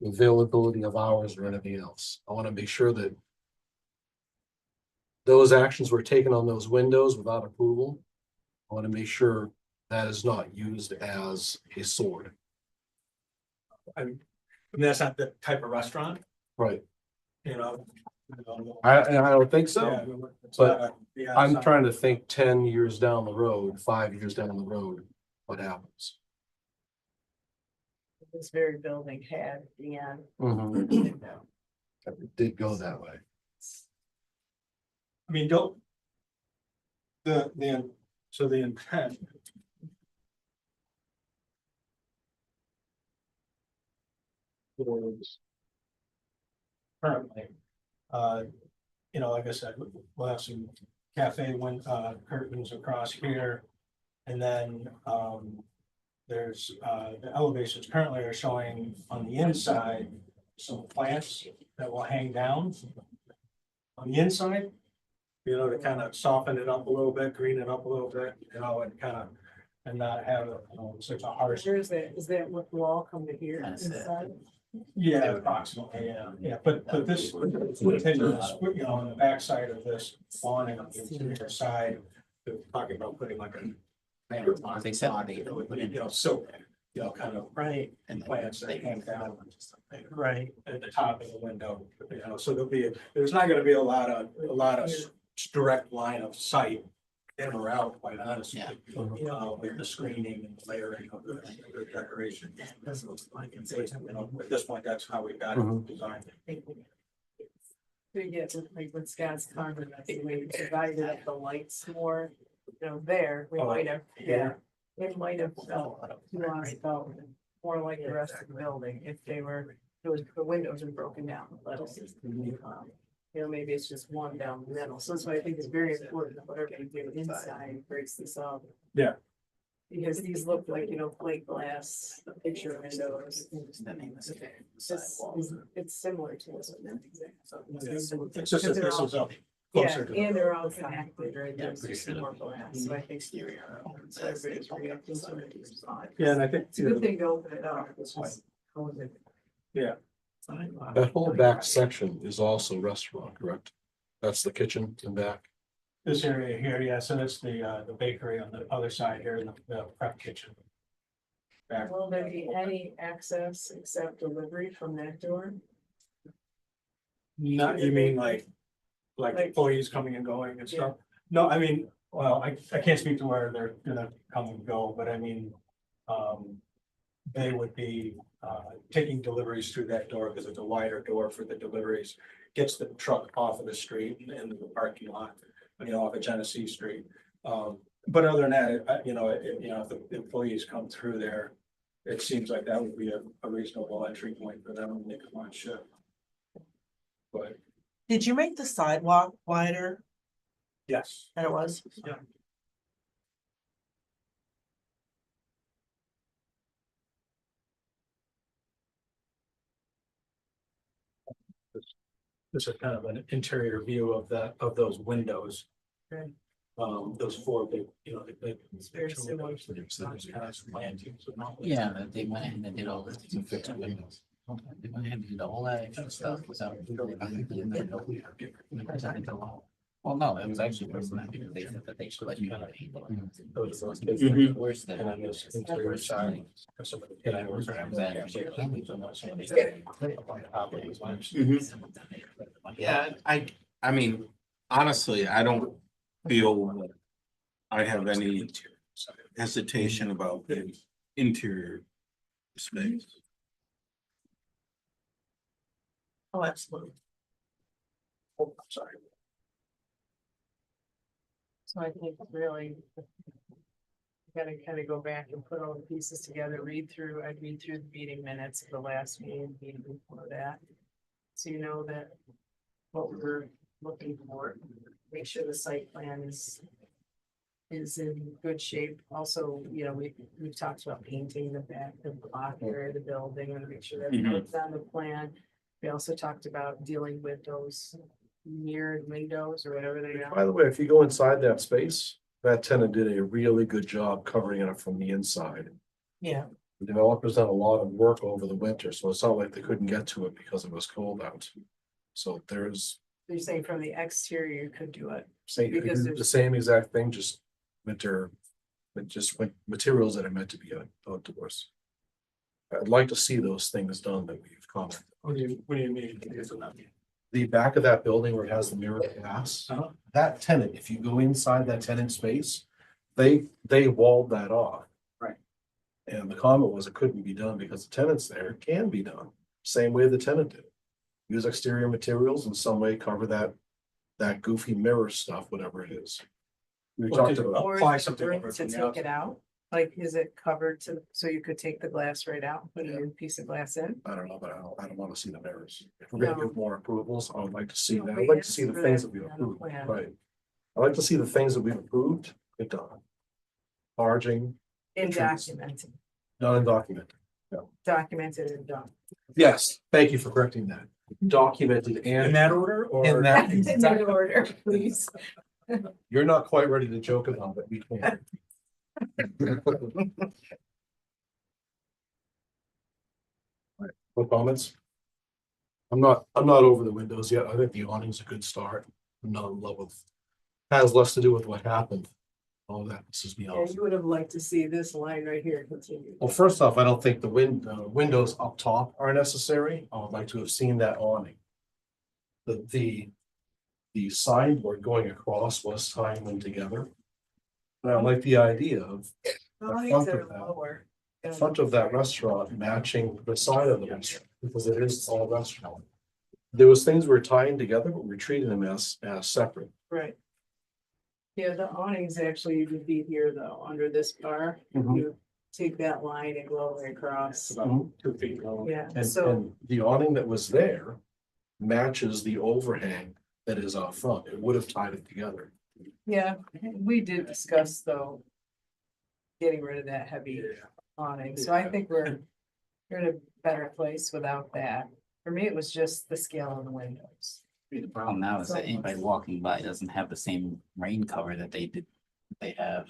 Speaker 3: to availability of hours or anything else. I want to make sure that those actions were taken on those windows without approval. I want to make sure that is not used as a sword.
Speaker 6: I mean, that's not the type of restaurant,
Speaker 3: Right.
Speaker 6: you know.
Speaker 3: I don't think
Speaker 6: Yeah,
Speaker 3: so.
Speaker 6: it's
Speaker 3: but
Speaker 6: not a- yeah,
Speaker 3: I'm
Speaker 6: it's not-
Speaker 3: trying to think 10 years down the road, 5 years down the road, what happens?
Speaker 5: This very building had the end.
Speaker 3: It did go that way.
Speaker 6: I mean, don't. So the intent. Was. Currently, you know, like I said, we'll have some cafe curtains across here. And then, there's, the elevations currently are showing on the inside, some plants that will hang down. On the inside, you know, to kind of soften it up a little bit, green it up a little bit, you know, and kind of, and not have such a harsh.
Speaker 5: Where is that? Is that what will all come to here
Speaker 1: That's it.
Speaker 5: inside?
Speaker 6: Yeah, approximately, yeah, but this, continues, you know, on the backside of this awning on the interior side, they're talking about putting like a.
Speaker 1: They said they would put in,
Speaker 6: You know, so, you know, kind of
Speaker 5: Right,
Speaker 1: and
Speaker 6: plants that
Speaker 1: they
Speaker 6: hang down
Speaker 5: right.
Speaker 6: at the top of the window, you know, so there's not gonna be a lot of direct line of sight in or out, quite honestly.
Speaker 1: Yeah.
Speaker 6: You know, with the screening and layering of the decoration. You know, at this point, that's how we got it designed.
Speaker 5: To get to like with Scott's comment, I think we divided up the lights more, you know, there, we
Speaker 6: Oh,
Speaker 5: might have, yeah.
Speaker 6: here?
Speaker 5: It might have felt, felt more like the rest of the building if they were, the windows are broken down. You know, maybe it's just one down the middle, so that's why I think it's very important that whatever you do inside breaks this up.
Speaker 6: Yeah.
Speaker 5: Because these look like, you know, plate glass, picture windows. It's similar to this.
Speaker 6: It's just that this is up
Speaker 5: Yeah,
Speaker 6: closer to.
Speaker 5: and they're all connected, right?
Speaker 1: Yeah,
Speaker 5: There's
Speaker 1: pretty
Speaker 5: just
Speaker 1: good.
Speaker 5: more glass, so I think. So everybody's reacting to it.
Speaker 6: Yeah, and I think.
Speaker 5: It's a good thing to open it up, it's just.
Speaker 6: Yeah.
Speaker 3: That whole back section is also restaurant, correct? That's the kitchen in back.
Speaker 6: This area here, yeah, so that's the bakery on the other side here, the prep kitchen. Back.
Speaker 5: Will there be any access except delivery from that door?
Speaker 6: Not, you mean like employees coming and going and stuff? No, I mean, well, I can't speak to where they're gonna come and go, but I mean, they would be, taking deliveries through that door because it's a wider door for the deliveries. Gets the truck off of the street and into the parking lot, you know, off of Genesee Street. But other than that, you know, if the employees come through there, it seems like that would be a reasonable entry point for them when they come on shift. But
Speaker 2: Did you make the sidewalk wider
Speaker 6: yes,
Speaker 2: than it was?
Speaker 6: Yeah. this is kind of an interior view of those windows.
Speaker 5: Okay.
Speaker 6: Those four big, you know,
Speaker 5: It's very similar to
Speaker 1: Yeah, that they went ahead and did all this to fix the windows. They went ahead and did all that extra stuff without. Well, no, it was actually worse than that because they said that they should let you have it. Worse than.
Speaker 6: And on this interior side. some of the doors are
Speaker 7: Yeah, I mean, honestly, I don't feel that I have any hesitation about the interior space.
Speaker 2: Oh, absolutely.
Speaker 6: Oh, I'm sorry.
Speaker 5: So I think really. Gotta kind of go back and put all the pieces together, I'd read through the meeting minutes of the last meeting before that. So you know that what we're looking for, make sure the site plan is in good shape. Also, you know, we've talked about painting the back, the block area of the building and make sure that it's on the plan. We also talked about dealing with those mirrored windows or whatever they
Speaker 3: By
Speaker 5: are.
Speaker 3: the way, if you go inside that space, that tenant did a really good job covering it up from the inside.
Speaker 2: Yeah,
Speaker 3: The developers done a lot of work over the winter, so it's not like they couldn't get to it because it was cold out. So there's
Speaker 5: You're saying from the exterior you could do it.
Speaker 3: same,
Speaker 5: Because
Speaker 3: the
Speaker 5: there's-
Speaker 3: same exact thing, just winter, but just with materials that are meant to be outdoors. I'd like to see those things done that we've commented.
Speaker 6: What do you mean? It's not-
Speaker 3: The back of that building where it has the mirrored glass,
Speaker 6: Uh-huh.
Speaker 3: that tenant, if you go inside that tenant space, they walled that off.
Speaker 6: Right.
Speaker 3: And the comment was it couldn't be done because the tenant's there, it can be done, same way the tenant did. Use exterior materials in some way, cover that goofy mirror stuff, whatever it is. We
Speaker 6: Well,
Speaker 3: talked
Speaker 6: did-
Speaker 3: about,
Speaker 5: Or
Speaker 6: Apply
Speaker 5: is it
Speaker 6: something
Speaker 5: brick
Speaker 6: over
Speaker 5: to
Speaker 6: from the
Speaker 5: take it out? Like, is it covered to, so you could take the glass right out, and put a new piece of glass in?
Speaker 3: I don't know, but I don't wanna see the mirrors. If we're gonna
Speaker 5: No.
Speaker 3: give more approvals, I would like to see
Speaker 5: No,
Speaker 3: that,
Speaker 5: we
Speaker 3: I'd like to see
Speaker 5: asked
Speaker 3: the
Speaker 5: for
Speaker 3: things
Speaker 5: that
Speaker 3: that we've
Speaker 5: on the
Speaker 3: approved,
Speaker 5: plan.
Speaker 3: right? I'd like to see the things that we've approved, get done. Charging,
Speaker 5: And
Speaker 3: Entrance.
Speaker 5: documented,
Speaker 3: non-documented.
Speaker 5: documented and done.
Speaker 3: Yes, thank you for correcting that. Documented
Speaker 6: In
Speaker 3: and
Speaker 6: that order or?
Speaker 3: in that,
Speaker 5: In that order, please.
Speaker 3: you're not quite ready to joke about it, we can. No comments? I'm not over the windows yet. I think the awning's a good start. I'm not in love with. Has less to do with what happened. All that, this is me
Speaker 5: Yeah,
Speaker 3: off.
Speaker 5: you would have liked to see this line right here continue.
Speaker 3: Well, first off, I don't think the windows up top are necessary. I would like to have seen that awning. The signboard going across was tying them together. But I like the idea of
Speaker 5: Awnings
Speaker 3: front
Speaker 5: are
Speaker 3: of that.
Speaker 5: lower.
Speaker 3: the front of that restaurant matching the side of the restaurant, because it is all restaurant. There was things we're tying together, but we're treating them as separate.
Speaker 5: Right. Yeah, the awnings actually would be here though, under this bar.
Speaker 3: Mhm.
Speaker 5: You take that line and go all the way across.
Speaker 6: About 2 feet long.
Speaker 5: Yeah,
Speaker 3: And,
Speaker 5: so,
Speaker 3: and the awning that was there matches the overhang that is out front. It would have tied it together.
Speaker 5: yeah, we did discuss though. Getting rid of that heavy awning, so I think we're in a better place without that. For me, it was just the scale of the windows.
Speaker 1: The problem now is that anybody walking by doesn't have the same rain cover that they have.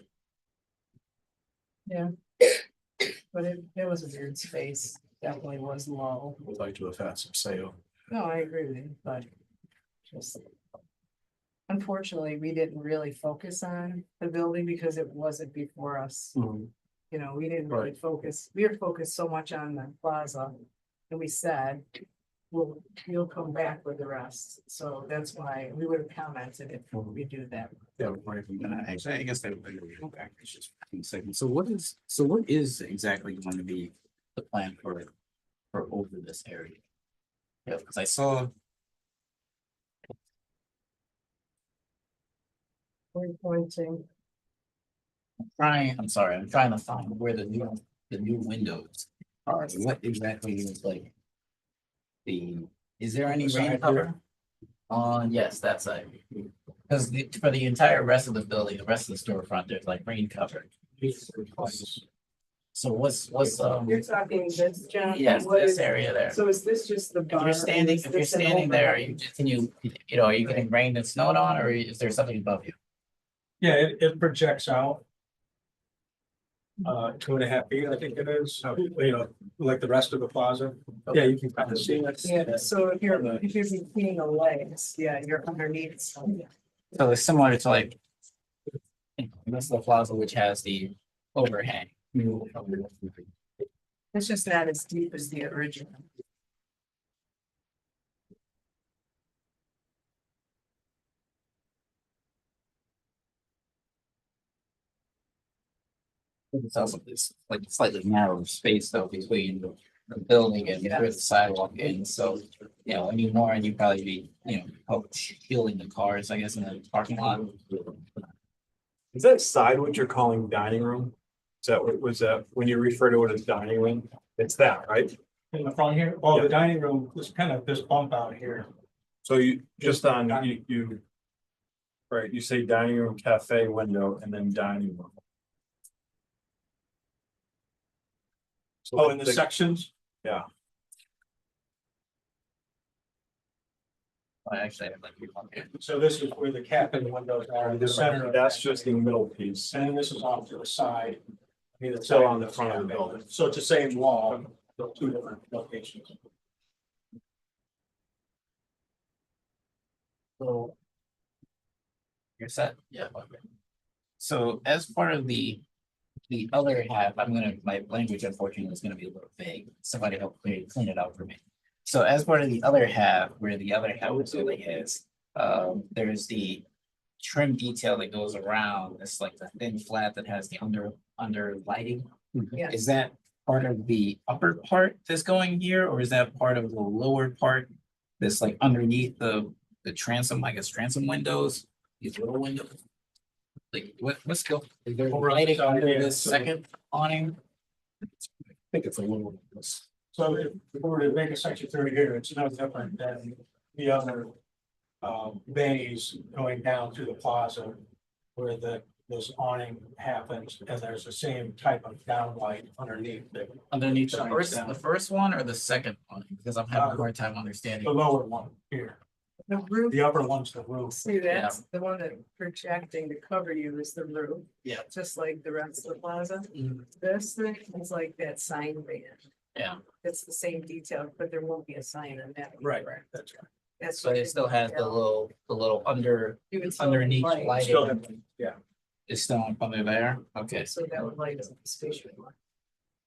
Speaker 5: Yeah. But it was a weird space, definitely was low.
Speaker 3: Would like to have had some sale.
Speaker 5: No, I agree with you, but just. Unfortunately, we didn't really focus on the building because it wasn't before us. You know, we didn't really
Speaker 3: Right.
Speaker 5: focus, we were focused so much on the plaza. And we said, we'll come back with the rest. So that's why we would have commented if we do that.
Speaker 3: Yeah, right.
Speaker 1: And I guess they would go back. It's just a second. So what is exactly going to be the plan for over this area? Yeah, because I saw,
Speaker 5: We're pointing,
Speaker 1: I'm sorry, I'm trying to find where the new windows are. What exactly is like? Is there any
Speaker 6: The side
Speaker 1: rain
Speaker 6: here?
Speaker 1: cover? Yes, that side. Because for the entire rest of the building, the rest of the storefront, there's like rain cover. So what's
Speaker 5: you're talking this, John?
Speaker 1: yes,
Speaker 5: What
Speaker 1: this
Speaker 5: is-
Speaker 1: area there.
Speaker 5: So is this just the
Speaker 1: If
Speaker 5: bar?
Speaker 1: you're standing,
Speaker 5: Is
Speaker 1: if you're
Speaker 5: this an
Speaker 1: standing there,
Speaker 5: overhang?
Speaker 1: are you getting rained and snowed on, or is there something above you?
Speaker 6: Yeah, it projects out. 2.5 feet, I think it is, you know, like the rest of the plaza. Yeah, you can kind of see it.
Speaker 5: Yeah, so if you're between the legs, yeah, you're underneath.
Speaker 1: So it's similar to like. This is the plaza which has the overhang.
Speaker 5: It's just not as deep as the original.
Speaker 1: It's also this like slightly narrow space though between the building and where the sidewalk ends, so. You know, anymore, and you probably be, shielding the cars, I guess, in the parking lot.
Speaker 4: Is that side what you're calling dining room? Is that what was that, when you refer to it as dining room? It's that, right?
Speaker 6: In the front here, oh,
Speaker 4: Yeah.
Speaker 6: the dining room, this kind of this bump out here.
Speaker 4: So you, just on, you. Right, you say dining room, cafe, window, and then dining room. So
Speaker 6: Oh, in the sections?
Speaker 4: Yeah.
Speaker 1: Actually, I have like one here.
Speaker 6: So this is where the cap and the windows are, in the center. of
Speaker 4: That's
Speaker 6: that.
Speaker 4: just the middle piece.
Speaker 6: And then this is off to the side. Either
Speaker 4: Still
Speaker 6: side
Speaker 4: on the
Speaker 6: this
Speaker 4: front of the
Speaker 6: cabinet.
Speaker 4: building.
Speaker 6: So it's the same wall, but two different locations.
Speaker 1: So. You're set? Yeah. Okay. So as part of the other half, my language unfortunately is gonna be a little vague. Somebody help clean it out for me. So as part of the other half, where the other half really is, there's the trim detail that goes around. It's like the thin flat that has the under lighting.
Speaker 5: Yeah.
Speaker 1: Is that part of the upper part that's going here, or is that part of the lower part? That's like underneath the transom, I guess transom windows, these little windows? Like, what's the, is there
Speaker 6: Over on the
Speaker 1: lighting
Speaker 6: side,
Speaker 1: under
Speaker 6: yeah,
Speaker 1: this
Speaker 6: so-
Speaker 1: second awning?
Speaker 3: I think it's a little.
Speaker 6: So if we were to make a section 30 here, it's no different than the other bays going down to the plaza where this awning happens, and there's the same type of downlight underneath
Speaker 1: Underneath
Speaker 6: Signs down.
Speaker 1: the first one or the second one? Because I'm having a hard time
Speaker 6: the
Speaker 1: understanding.
Speaker 6: lower one here.
Speaker 5: The roof,
Speaker 6: The upper one's the roof.
Speaker 5: see, that's the one that projecting to cover you is the roof.
Speaker 1: Yeah.
Speaker 5: Just like the rest of the plaza.
Speaker 1: Mhm.
Speaker 5: This thing is like that sign band.
Speaker 1: Yeah.
Speaker 5: It's the same detail, but there won't be a sign on that.
Speaker 6: Right, that's right.
Speaker 5: That's
Speaker 1: So
Speaker 5: what
Speaker 1: it still has the little
Speaker 5: You would still have
Speaker 1: underneath
Speaker 5: light,
Speaker 6: Still
Speaker 1: lighting
Speaker 6: have, yeah.
Speaker 1: is still up under there. Okay.
Speaker 5: So that would light up the station.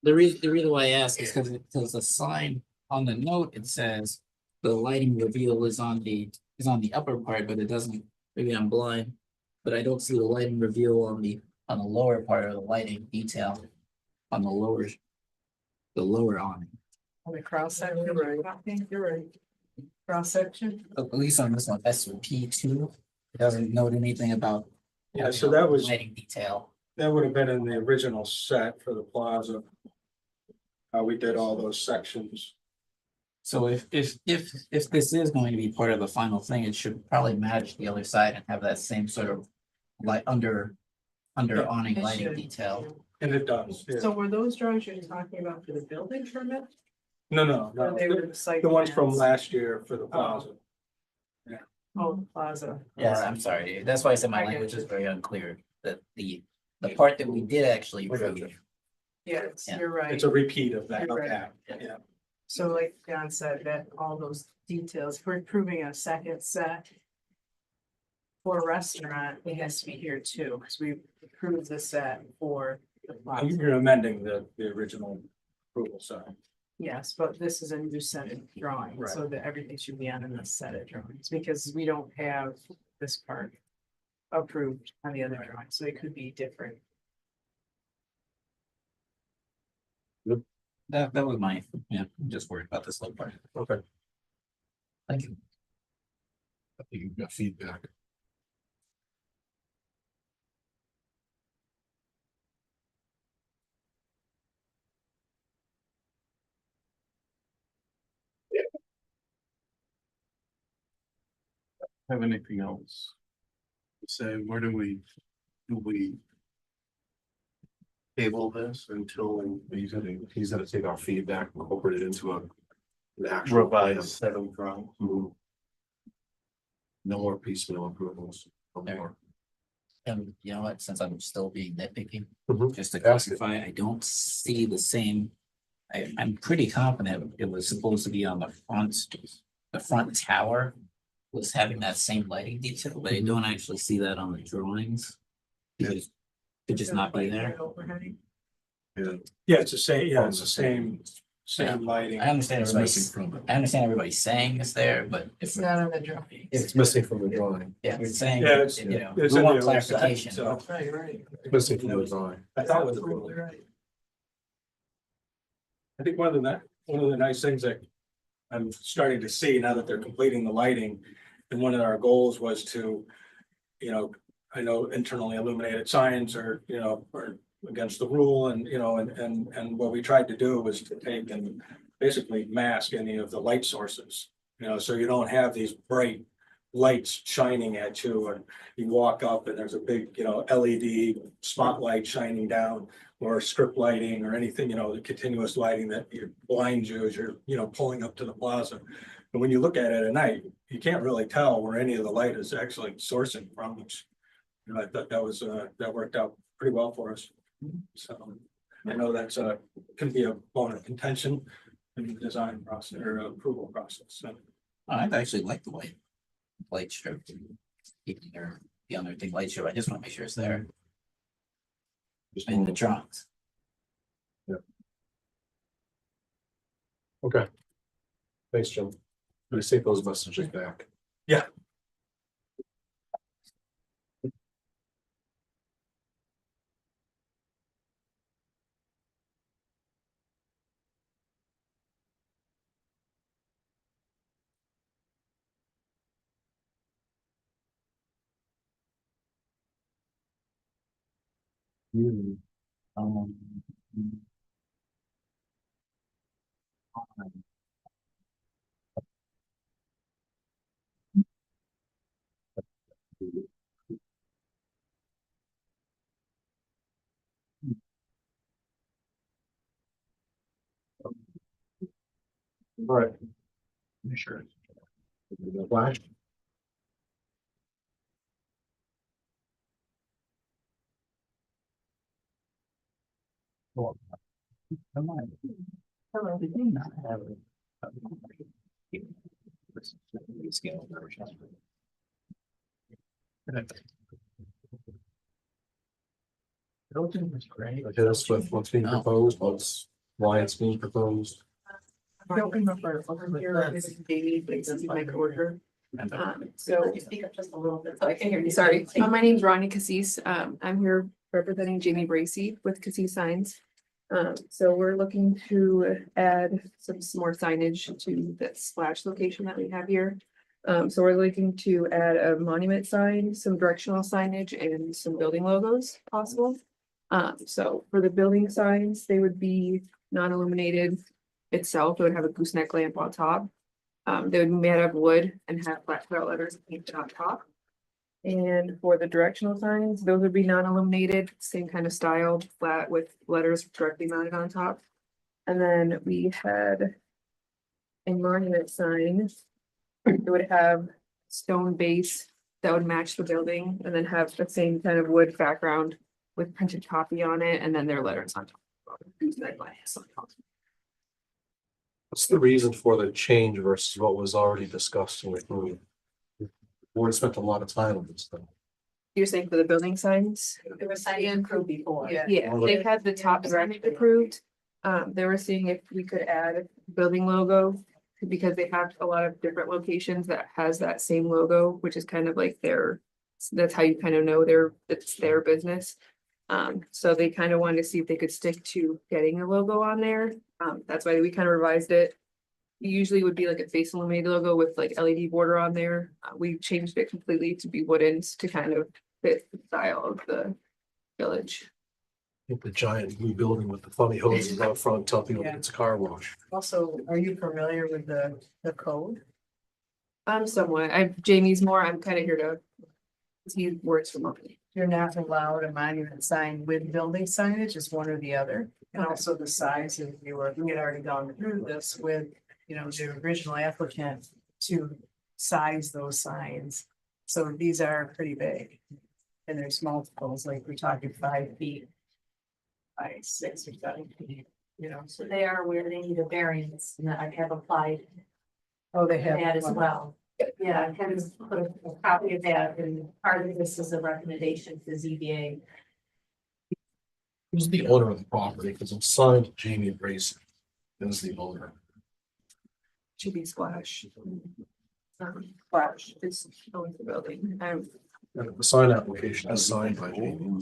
Speaker 1: The reason why I ask is because the sign on the note, it says the lighting reveal is on the upper part, but it doesn't, maybe I'm blind. But I don't see the lighting reveal on the lower part of the lighting detail on the lower awning.
Speaker 5: On the cross section, you're right. I think you're right. Cross section.
Speaker 1: At least on this one, SP2, it doesn't note anything about.
Speaker 6: Yeah, so that was-
Speaker 1: Lighting detail.
Speaker 6: That would have been in the original set for the plaza. We did all those sections.
Speaker 1: So if this is going to be part of the final thing, it should probably match the other side and have that same sort of light under
Speaker 6: Yeah,
Speaker 1: awning
Speaker 5: it
Speaker 1: lighting
Speaker 5: should.
Speaker 1: detail.
Speaker 6: And it does. yeah.
Speaker 5: So were those drawings you're talking about for the building permit?
Speaker 6: No,
Speaker 5: Or they were the site?
Speaker 6: the ones from
Speaker 5: plans?
Speaker 6: last year for the plaza.
Speaker 5: Oh, the plaza.
Speaker 1: Yes, I'm sorry. That's why I said my
Speaker 5: I get
Speaker 1: language is
Speaker 5: you.
Speaker 1: very unclear. That the part that we did actually
Speaker 6: I got
Speaker 1: approve.
Speaker 6: you.
Speaker 5: Yes,
Speaker 1: Yeah.
Speaker 5: you're right.
Speaker 6: It's a repeat of that,
Speaker 5: You're right.
Speaker 6: yeah.
Speaker 5: So like John said, that all those details, if we're approving a second set. For a restaurant, it has to be here too, because we approved the set for the plaza.
Speaker 6: You're amending the original approval sign.
Speaker 5: Yes, but this is a new set of drawings, so that everything should be on in this set of drawings, because we don't have this part. Approved on the other drawing, so it could be different.
Speaker 1: That was my, I'm just worried about this little part.
Speaker 3: Okay.
Speaker 1: Thank you.
Speaker 3: I think you've got feedback.
Speaker 7: Have anything else? Say, where do we table this until
Speaker 3: He's gonna take our feedback, incorporate it into an actual.
Speaker 7: revised set of drawings?
Speaker 3: Mhm. No more piecemeal approvals. No
Speaker 1: There.
Speaker 3: more.
Speaker 1: And you know what, since I'm still being nitpicky,
Speaker 3: Mhm.
Speaker 1: just to
Speaker 3: Ask it.
Speaker 1: clarify, I don't see the same. I'm pretty confident it was supposed to be on the front tower. Was having that same lighting detail, but I don't actually see that on the drawings. Because it could just not be there.
Speaker 5: Overhang.
Speaker 6: Yeah, it's the same lighting.
Speaker 1: I understand
Speaker 3: It's missing
Speaker 1: everybody's,
Speaker 3: from it.
Speaker 1: I understand everybody's saying it's there, but if,
Speaker 5: It's not on the drawing.
Speaker 3: It's missing from the drawing.
Speaker 1: if we're saying,
Speaker 6: Yeah, it's-
Speaker 1: you know,
Speaker 6: it's
Speaker 1: we
Speaker 6: in
Speaker 1: want
Speaker 6: the other set,
Speaker 1: clarification.
Speaker 6: so-
Speaker 5: Right.
Speaker 3: It's missing from the drawing.
Speaker 6: I thought it was.
Speaker 5: Right.
Speaker 6: I think one of the nice things that I'm starting to see now that they're completing the lighting, and one of our goals was to, I know internally illuminated signs are against the rule and what we tried to do was to take and basically mask any of the light sources, so you don't have these bright lights shining at you and you walk up and there's a big, LED spotlight shining down or strip lighting or anything, the continuous lighting that blinds you as you're, pulling up to the plaza. And when you look at it at night, you can't really tell where any of the light is actually sourcing from, which. You know, I thought that was, that worked out pretty well for us. So I know that's can be a bone of contention in the design process or approval process, so.
Speaker 1: I actually like the light strip. Keeping their, the other thing light strip, I just wanna make sure it's there
Speaker 3: Just
Speaker 1: in the
Speaker 3: move.
Speaker 1: trunks.
Speaker 3: Okay. Thanks, Jim. Please take those messages back.
Speaker 6: Yeah.
Speaker 1: Um,
Speaker 3: All right.
Speaker 1: Sure.
Speaker 3: Flash.
Speaker 1: Come on. Hello, did you not have it? Scale version. Building was great.
Speaker 3: Okay, that's what's being proposed, why it's being proposed.
Speaker 5: I don't remember over here, this is David, but it's my coworker. So,
Speaker 8: Speak up just a little bit so I can hear you.
Speaker 10: sorry, my name's Ronnie Cassis. I'm here representing Jamie Bracy with Cassis Signs. So we're looking to add some more signage to that splash location that we have here. So we're looking to add a monument sign, some directional signage and some building logos possible. So for the building signs, they would be non-illuminated itself. It would have a gooseneck lamp on top. They would be made out of wood and have black felt letters painted on top. And for the directional signs, those would be non-illuminated, same kind of style, flat with letters directly mounted on top. And then we had a monument sign. It would have stone base that would match the building and then have the same kind of wood background with printed copy on it and then their letters on top.
Speaker 3: What's the reason for the change versus what was already discussed and approved? The board spent a lot of time on this thing.
Speaker 10: You're saying for the building signs?
Speaker 8: There was sign crew before.
Speaker 5: Yeah.
Speaker 10: Yeah, they had the top signage approved. They were seeing if we could add building logo. Because they have a lot of different locations that has that same logo, which is kind of like that's how you kind of know it's their business. So they kind of wanted to see if they could stick to getting a logo on there. That's why we kind of revised it. It usually would be like a face illuminated logo with like LED border on there. We changed it completely to be wooden to kind of fit the style of the village.
Speaker 3: I think the giant blue building with the funny hoses out front tell people it's a car wash.
Speaker 5: Also, are you familiar with the code?
Speaker 10: Somewhat. Jamie's more, I'm kind of here to. He works for me.
Speaker 5: You're not allowed a monument sign with building signage, it's one or the other. And also the size, if we had already gone through this with, the original applicant to size those signs. So these are pretty big. And there's multiples, like we're talking 5 feet. By 6 or 7 feet,
Speaker 8: So they are where they need a variance and that I have applied
Speaker 5: Oh, they have.
Speaker 8: that as well. Yeah, I kind of put a copy of that and part of this is a recommendation to ZBA.
Speaker 3: Who's the owner of the property? Because it's signed Jamie Bracy is the owner.
Speaker 10: Should be Splash.
Speaker 5: Flash.
Speaker 10: It's owns the building.
Speaker 3: And the sign application is signed by Jamie.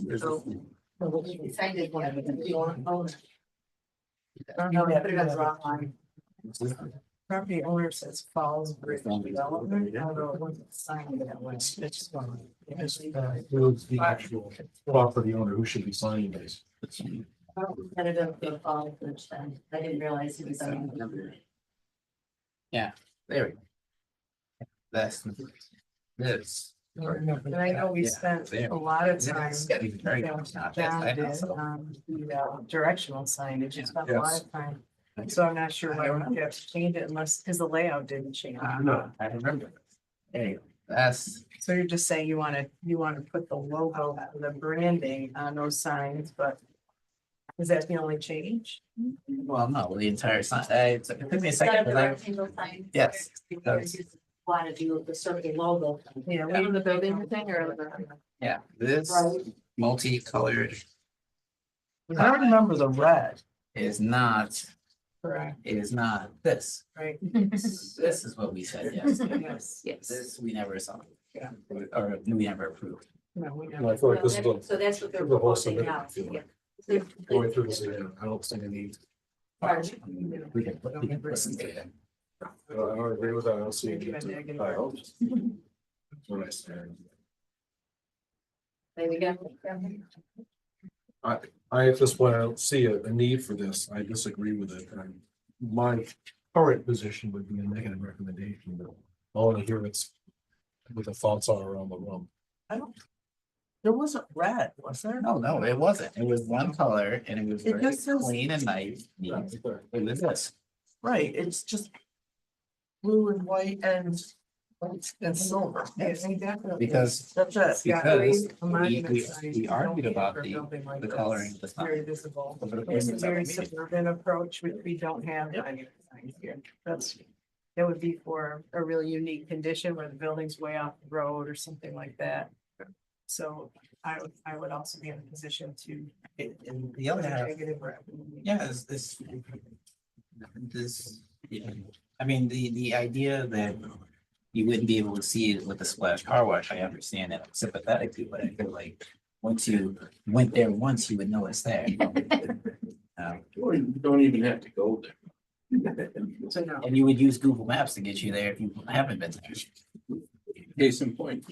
Speaker 8: Decided one of them, you want to own it.
Speaker 5: No,
Speaker 8: I put it on the wrong line.
Speaker 5: Property owner says Falls Bridge Development, although it wasn't signed that way. It's fine.
Speaker 3: Who's the actual property owner? Who should be signing this?
Speaker 8: Representative of Falls Bridge then. I didn't realize he was on.
Speaker 1: There we go. That's this.
Speaker 5: And I know we
Speaker 1: Yeah,
Speaker 5: spent
Speaker 1: there.
Speaker 5: a lot of
Speaker 1: Yeah,
Speaker 5: time.
Speaker 1: it's getting very
Speaker 5: John
Speaker 1: much not
Speaker 5: did,
Speaker 1: bad, I know, so.
Speaker 5: the directional signage, it's spent a lot of time. So I'm not sure why we have to change it unless, because the layout didn't change.
Speaker 3: No.
Speaker 1: I remember. Hey, that's,
Speaker 5: So you're just saying you wanna put the logo, the branding on those signs, but is that the only change?
Speaker 1: well, no, the entire sign, it took me a
Speaker 8: Instead
Speaker 1: second,
Speaker 8: of the
Speaker 1: 'cause I,
Speaker 8: rectangle sign.
Speaker 1: Yes,
Speaker 8: People just wanna do the circle logo.
Speaker 5: Yeah.
Speaker 10: On the building thing or
Speaker 1: yeah, this
Speaker 8: Right.
Speaker 1: multicolored
Speaker 2: I remember the red.
Speaker 1: is not,
Speaker 5: Correct,
Speaker 1: is not this.
Speaker 5: right?
Speaker 1: This is what we said, yes.
Speaker 5: Yes.
Speaker 10: yes.
Speaker 1: This we never saw.
Speaker 5: Yeah.
Speaker 1: Or we never approved.
Speaker 5: No, we
Speaker 3: I
Speaker 5: never.
Speaker 3: feel like this is
Speaker 8: So that's what they're
Speaker 3: the whole
Speaker 8: proposing now.
Speaker 3: submitted.
Speaker 8: Yeah.
Speaker 3: going through this again. I don't see any.
Speaker 1: We can listen to it.
Speaker 3: I don't agree with that. I don't see any.
Speaker 5: Even negative.
Speaker 3: I hope. That's what I said.
Speaker 8: There we go.
Speaker 3: I, at this point, I don't see a need for this. I disagree with it. My current position would be a negative recommendation, but I want to hear what the thoughts are around the room.
Speaker 2: There wasn't red, was there?
Speaker 1: No, it wasn't. It was one color and it was
Speaker 2: It
Speaker 1: very
Speaker 2: just says-
Speaker 1: clean and nice. neat. It was this.
Speaker 2: Right, it's just blue and white and silver.
Speaker 5: Yes, we definitely.
Speaker 1: Because,
Speaker 2: That's it.
Speaker 5: Yeah,
Speaker 1: because
Speaker 5: a monument
Speaker 1: we
Speaker 5: sign,
Speaker 1: we
Speaker 5: you
Speaker 1: argued
Speaker 5: don't
Speaker 1: about
Speaker 5: have for a building like
Speaker 1: the
Speaker 5: this.
Speaker 1: coloring of the sign.
Speaker 5: Very visible.
Speaker 1: Over the
Speaker 5: It's
Speaker 1: course
Speaker 5: a
Speaker 1: of
Speaker 5: very
Speaker 1: several meetings.
Speaker 5: suburban approach, which we don't have monument signs here. That would be for a really unique condition where the building's way off the road or something like that. So I would also be in a position to.
Speaker 1: And the other half,
Speaker 5: Negative recommendation.
Speaker 1: yeah, is this, yeah, I mean, the idea that you wouldn't be able to see it with the splash car wash, I understand that, I'm sympathetic to, but I feel like once you went there once, you would know it's there.
Speaker 7: Or you don't even have to go there.
Speaker 5: So no.
Speaker 1: And you would use Google Maps to get you there if you haven't been there.
Speaker 7: Case in point.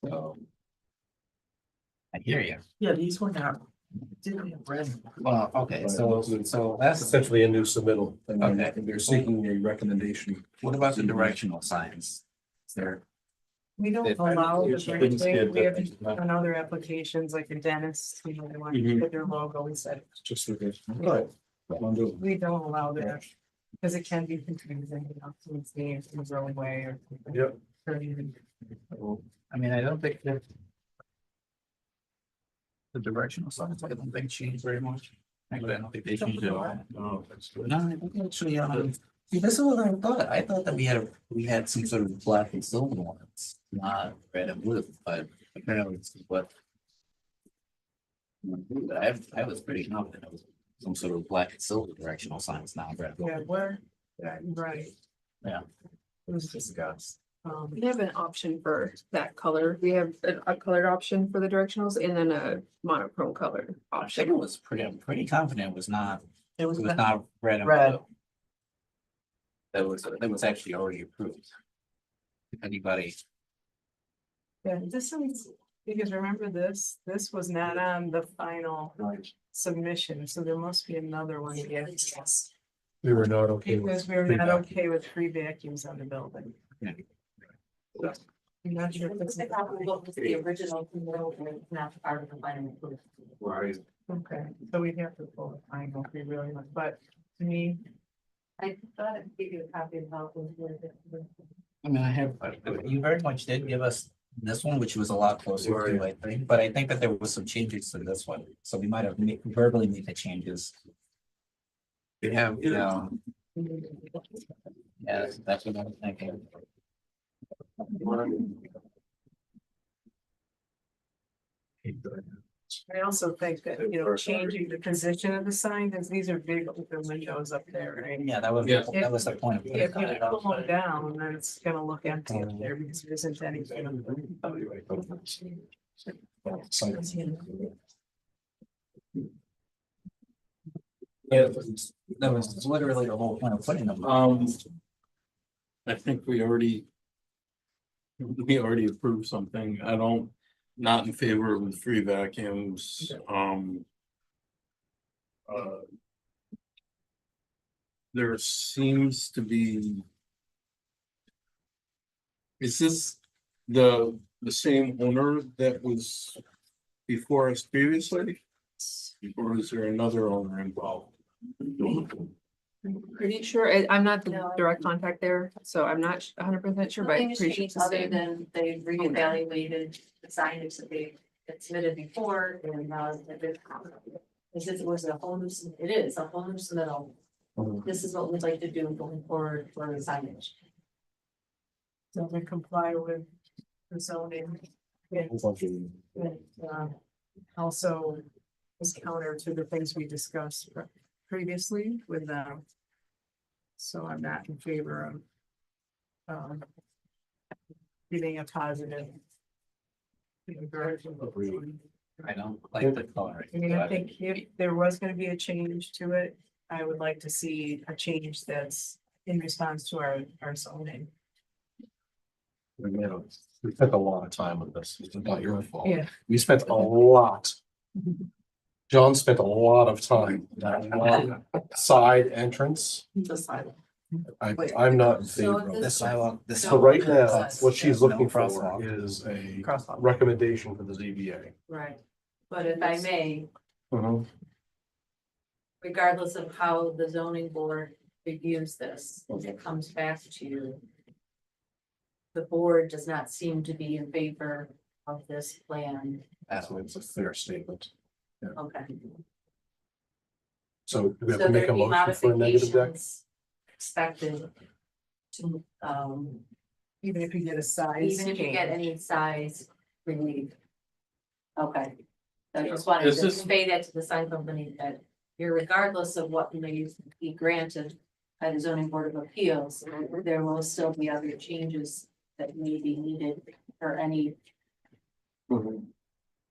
Speaker 1: So. I hear you.
Speaker 2: Yeah, these were not, didn't have red.
Speaker 1: Well, okay, so
Speaker 3: That's
Speaker 1: that's,
Speaker 3: essentially a new submittal.
Speaker 1: Okay.
Speaker 3: They're seeking a recommendation.
Speaker 1: what about the directional signs? Is there,
Speaker 5: We don't
Speaker 1: If-
Speaker 5: allow the
Speaker 3: It's been
Speaker 5: branding.
Speaker 3: said
Speaker 5: We have
Speaker 3: that-
Speaker 5: on other applications like a dentist, you know, they want to
Speaker 7: Mhm.
Speaker 5: put their logo inside.
Speaker 3: Just for this. Right. Undo.
Speaker 5: We don't allow that because it can be confusing, you know, someone's name in the wrong way or.
Speaker 3: Yep.
Speaker 5: or even-
Speaker 1: I mean, I don't think that. The directional signs, I don't think changed very much. Actually, I don't think they changed it at all.
Speaker 3: Oh, that's good.
Speaker 1: No, I think actually, see, this is what I thought. I thought that we had some sort of black and silver ones, not red and blue, but apparently it's what. I was pretty confident it was some sort of black and silver directional signs, not red.
Speaker 5: Yeah, where, yeah, right.
Speaker 1: Yeah.
Speaker 5: It was discussed.
Speaker 10: We have an option for that color. We have a colored option for the directionals and then a monochrome colored
Speaker 1: I think
Speaker 10: option.
Speaker 1: it was pretty, I'm pretty confident it was not,
Speaker 2: It was
Speaker 1: it was
Speaker 2: the-
Speaker 1: not red and
Speaker 2: Red.
Speaker 1: blue. That was actually already approved. If anybody,
Speaker 5: Yeah, this is, because remember this was not on the final submission, so there must be another one. Yes.
Speaker 3: We were not okay with.
Speaker 5: Because we're not
Speaker 3: feedback.
Speaker 5: okay with free vacuums on the building.
Speaker 1: Yeah.
Speaker 5: I'm not sure if
Speaker 8: It's
Speaker 5: it's.
Speaker 8: probably what was the original, it's not part of the final approval.
Speaker 3: Right.
Speaker 5: Okay, so we'd have to pull the final if we really want, but to me,
Speaker 8: I thought I'd give you a copy of how it was.
Speaker 1: I mean, I have, you very much did give us this one, which was a lot closer to, I think, but I think that there was some changes to this one, so we might have verbally made the changes. We have, yeah, that's what I'm thinking.
Speaker 5: I also think that, you know, changing the position of the sign, because these are big open windows up there, right?
Speaker 1: Yeah, that was,
Speaker 7: Yeah.
Speaker 1: that was the point. of
Speaker 5: If
Speaker 1: putting
Speaker 5: you
Speaker 1: it up.
Speaker 5: pull them down, then it's gonna look empty up there because there isn't anything.
Speaker 1: Yeah, that was literally the whole point of putting them.
Speaker 7: I think we already approved something. I don't, not in favor of the free vacuums, there seems to be. Is this the same owner that was before us previously? Or is there another owner involved?
Speaker 10: Pretty sure, I'm not the direct contact there, so I'm not 100% sure, but
Speaker 8: Nothing
Speaker 10: I'm
Speaker 8: has
Speaker 10: pretty sure
Speaker 8: changed
Speaker 10: it's the
Speaker 8: other
Speaker 10: same.
Speaker 8: than they reevaluated the signage that they had submitted before and as if it was a whole new, it is a whole new submittal. This is what we'd like to do going forward for the signage.
Speaker 5: Doesn't comply with the zoning. And, also is counter to the things we discussed previously with them. So I'm not in favor of giving a positive. Direction.
Speaker 1: I don't like the color.
Speaker 5: I mean, I think if there was gonna be a change to it, I would like to see a change that's in response to our zoning.
Speaker 3: We spent a lot of time on this. It's not your fault.
Speaker 5: Yeah.
Speaker 3: We spent a lot. John spent a lot of time. That one side entrance,
Speaker 2: The side.
Speaker 3: I'm not in
Speaker 8: So
Speaker 3: favor of
Speaker 8: this-
Speaker 1: The
Speaker 3: this.
Speaker 1: sidewalk, the
Speaker 3: So right now,
Speaker 8: Crosswalk.
Speaker 3: what she's
Speaker 1: No
Speaker 3: looking for
Speaker 1: crosswalk.
Speaker 3: is a
Speaker 2: Crosswalk.
Speaker 3: recommendation for the ZBA.
Speaker 8: Right. But if I may,
Speaker 3: Mhm.
Speaker 8: regardless of how the zoning board reviews this, if it comes back to you. The board does not seem to be in favor of this plan.
Speaker 3: So it's a fair statement.
Speaker 8: Okay.
Speaker 3: So do we have
Speaker 8: So
Speaker 3: to make a
Speaker 8: there'd be
Speaker 3: motion for a negative deck?
Speaker 8: modifications expected to,
Speaker 5: Even if you get a size.
Speaker 8: even if you get
Speaker 5: change.
Speaker 8: any size relief. Okay. So I just wanted
Speaker 7: Is
Speaker 8: to
Speaker 7: this-
Speaker 8: convey that to the sign company that regardless of what may be granted by the zoning board of appeals, there will still be other changes that may be needed for any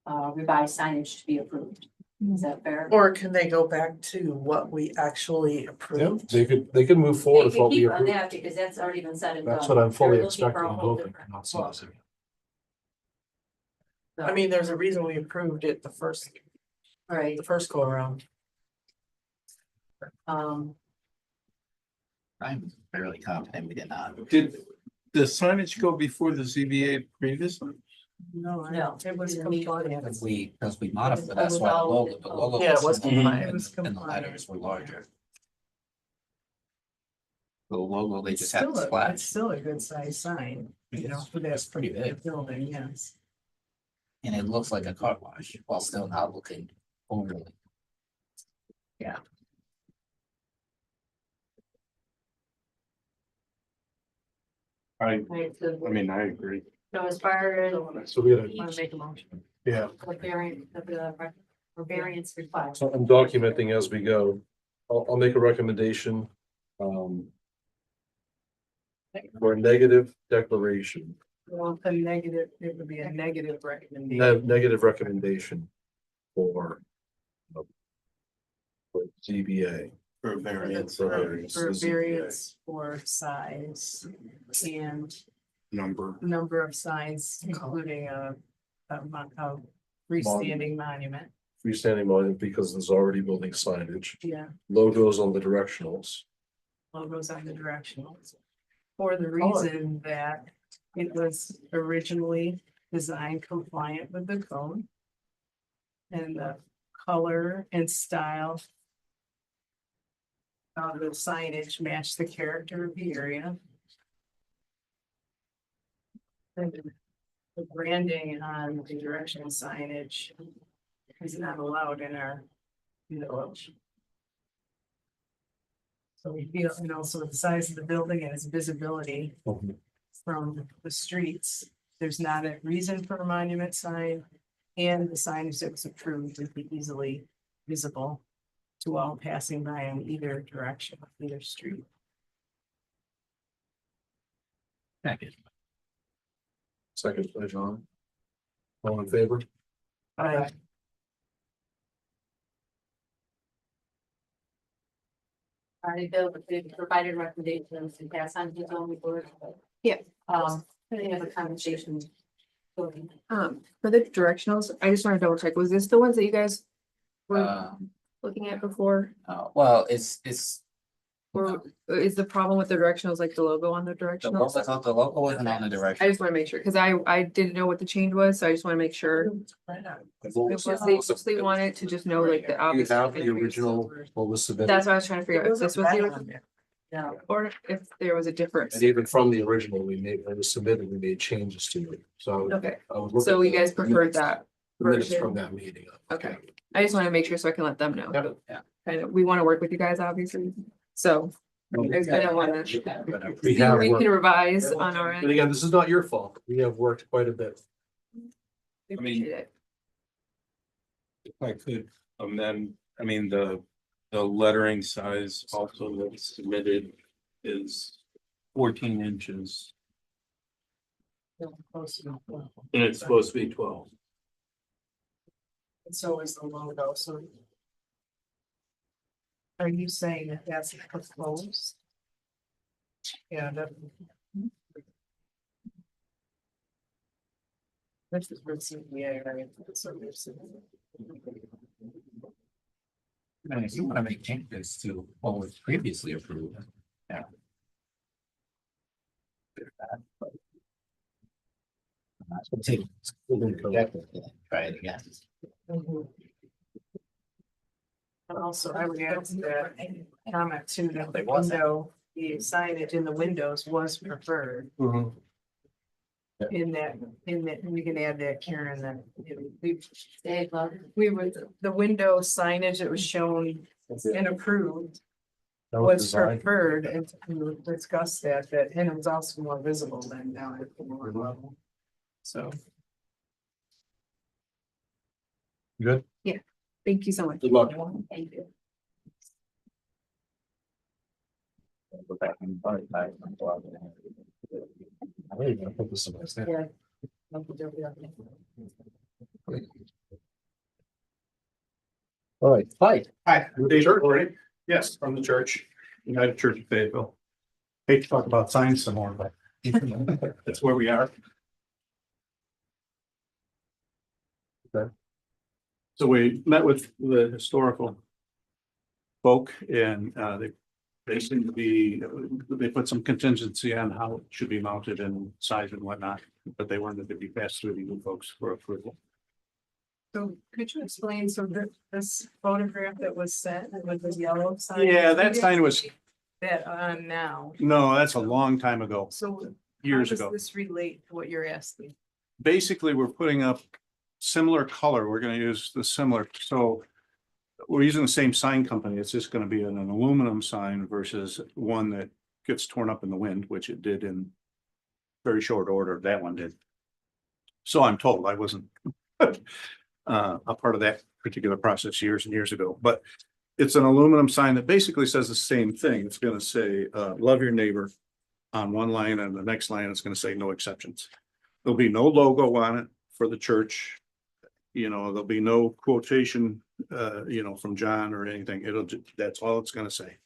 Speaker 8: revised signage to be approved. Is that fair?
Speaker 2: Or can they go back to what we actually
Speaker 3: Yeah,
Speaker 2: approved?
Speaker 3: they could move forward
Speaker 8: They
Speaker 3: with
Speaker 8: can
Speaker 3: what we
Speaker 8: keep on
Speaker 3: approved.
Speaker 8: that because that's already been said and done.
Speaker 3: That's what I'm fully
Speaker 8: They're looking for
Speaker 3: expecting
Speaker 8: a
Speaker 3: and
Speaker 8: whole
Speaker 3: hoping.
Speaker 8: different
Speaker 3: not
Speaker 8: look.
Speaker 3: seeing.
Speaker 2: I mean, there's a reason we approved it the first
Speaker 8: Right,
Speaker 2: go around.
Speaker 1: I'm fairly confident we did not.
Speaker 7: Did the signage go before the ZBA previously?
Speaker 5: No,
Speaker 8: No,
Speaker 5: it was
Speaker 8: didn't need-
Speaker 5: compliant.
Speaker 1: Because we modified, that's why the logo.
Speaker 2: Yeah, it was
Speaker 1: small
Speaker 2: compliant.
Speaker 1: and
Speaker 5: It was
Speaker 1: the- And the
Speaker 5: compliant.
Speaker 1: letters were larger. The logo, they
Speaker 5: It's
Speaker 1: just had
Speaker 5: still
Speaker 1: to
Speaker 5: it's
Speaker 1: splash.
Speaker 5: still a good size sign, you know, for
Speaker 1: That's
Speaker 5: that
Speaker 1: pretty big,
Speaker 5: building, yes.
Speaker 1: and it looks like a car wash while still not looking overly.
Speaker 8: right, so,
Speaker 7: I mean, I agree.
Speaker 8: so as far as
Speaker 3: So we gotta,
Speaker 5: Want to make a motion?
Speaker 3: yeah,
Speaker 8: the variance request.
Speaker 3: so I'm documenting as we go. I'll make a recommendation. For a negative declaration,
Speaker 5: Well, a negative, it would be a negative recommendation.
Speaker 3: negative recommendation for. For ZBA.
Speaker 7: For variance,
Speaker 3: For
Speaker 5: For
Speaker 3: variance.
Speaker 5: variance for size and
Speaker 7: number.
Speaker 5: number of signs, including a freestanding monument.
Speaker 3: Freestanding monument because there's already building signage,
Speaker 5: Yeah,
Speaker 3: logos on the directionals.
Speaker 5: logos on the directionals. For the reason that it was originally designed compliant with the code. And the color and style of the signage matched the character of the area. And the branding on the directional signage is not allowed in our village. So we feel, and also the size of the building and its visibility from the streets, there's not a reason for a monument sign. And the signage that was approved would be easily visible to all passing by in either direction, either street.
Speaker 3: Second by John. All in favor?
Speaker 2: I,
Speaker 8: Already built, they provided recommendations and pass on to the zoning board.
Speaker 10: Yeah.
Speaker 8: They have a conversation.
Speaker 10: For the directionals, I just want to double check, was this the ones that you guys were
Speaker 1: Um,
Speaker 10: looking at before?
Speaker 1: well, it's
Speaker 10: Or is the problem with the directionals like the logo on the
Speaker 1: The
Speaker 10: directionals?
Speaker 1: logo wasn't on the
Speaker 10: I
Speaker 1: direction.
Speaker 10: just wanna make sure, cause I didn't know what the change was, so I just wanna make sure. Because they mostly wanted to just know like the
Speaker 3: You
Speaker 10: obvious.
Speaker 3: have the original, what was submitted,
Speaker 10: That's what I was trying to figure out, if this was the,
Speaker 2: Red on there.
Speaker 8: No,
Speaker 10: or if there was a difference.
Speaker 3: and even from the original, when it was submitted, we made changes to it, so.
Speaker 10: Okay,
Speaker 3: I was looking
Speaker 10: so you
Speaker 3: at
Speaker 10: guys preferred that
Speaker 3: the minutes
Speaker 10: version?
Speaker 3: from that meeting.
Speaker 10: Okay. I just wanna make sure so I can let them know.
Speaker 3: Yeah.
Speaker 10: Kind of, we wanna work with you guys, obviously, so. I don't wanna.
Speaker 3: We
Speaker 10: See
Speaker 3: have
Speaker 10: where we
Speaker 3: worked,
Speaker 10: can revise on our
Speaker 3: and
Speaker 10: end.
Speaker 3: again, this is not your fault, we have worked quite a bit.
Speaker 10: We
Speaker 7: I mean-
Speaker 10: appreciate it.
Speaker 7: If I could amend, I mean, the lettering size also that's submitted is 14 inches. And it's supposed to be 12.
Speaker 2: And so is the logo, so. Are you saying that that's proposed? Yeah, that. This is for CPA, right? So there's.
Speaker 1: I mean, if you wanna make changes to what was previously approved. Yeah. So take, try it again.
Speaker 5: And also, I would add to that comment too, that the
Speaker 1: It wasn't.
Speaker 5: window, the signage in the windows was preferred in that, we can add that, Karen, that, you know,
Speaker 8: they love.
Speaker 5: we would, the window signage that was shown and approved
Speaker 3: That
Speaker 5: was
Speaker 3: designed.
Speaker 5: preferred, and we discussed that, and it was also more visible than down at the lower level. So.
Speaker 3: Good,
Speaker 10: Thank you so much.
Speaker 3: good luck.
Speaker 8: Thank you.
Speaker 1: Go back and buy it back.
Speaker 3: I really gotta put this in my stand.
Speaker 5: Yeah.
Speaker 3: All right, hi.
Speaker 6: Hi,
Speaker 3: With
Speaker 6: Dave
Speaker 3: church?
Speaker 6: Corey. Yes, from the church, United Church of Fayetteville. Hate to talk about signs some more, but that's where we are.
Speaker 3: Okay.
Speaker 6: So we met with the historical folk and they seem to be, they put some contingency on how it should be mounted and size and whatnot, but they wanted to be passed through to you folks for approval.
Speaker 5: So could you explain, so this photograph that was sent with the yellow sign?
Speaker 6: Yeah, that sign was,
Speaker 5: That on now,
Speaker 6: no, that's a long time ago,
Speaker 5: so.
Speaker 6: years
Speaker 5: How does
Speaker 6: ago.
Speaker 5: this relate to what you're asking?
Speaker 6: Basically, we're putting up similar color. We're gonna use the similar, so we're using the same sign company. It's just gonna be an aluminum sign versus one that gets torn up in the wind, which it did in very short order. That one did. So I'm told. I wasn't a part of that particular process years and years ago, but it's an aluminum sign that basically says the same thing. It's gonna say, love your neighbor on one line, and the next line it's gonna say no exceptions. There'll be no logo on it for the church. You know, there'll be no quotation, from John or anything. That's all it's gonna say.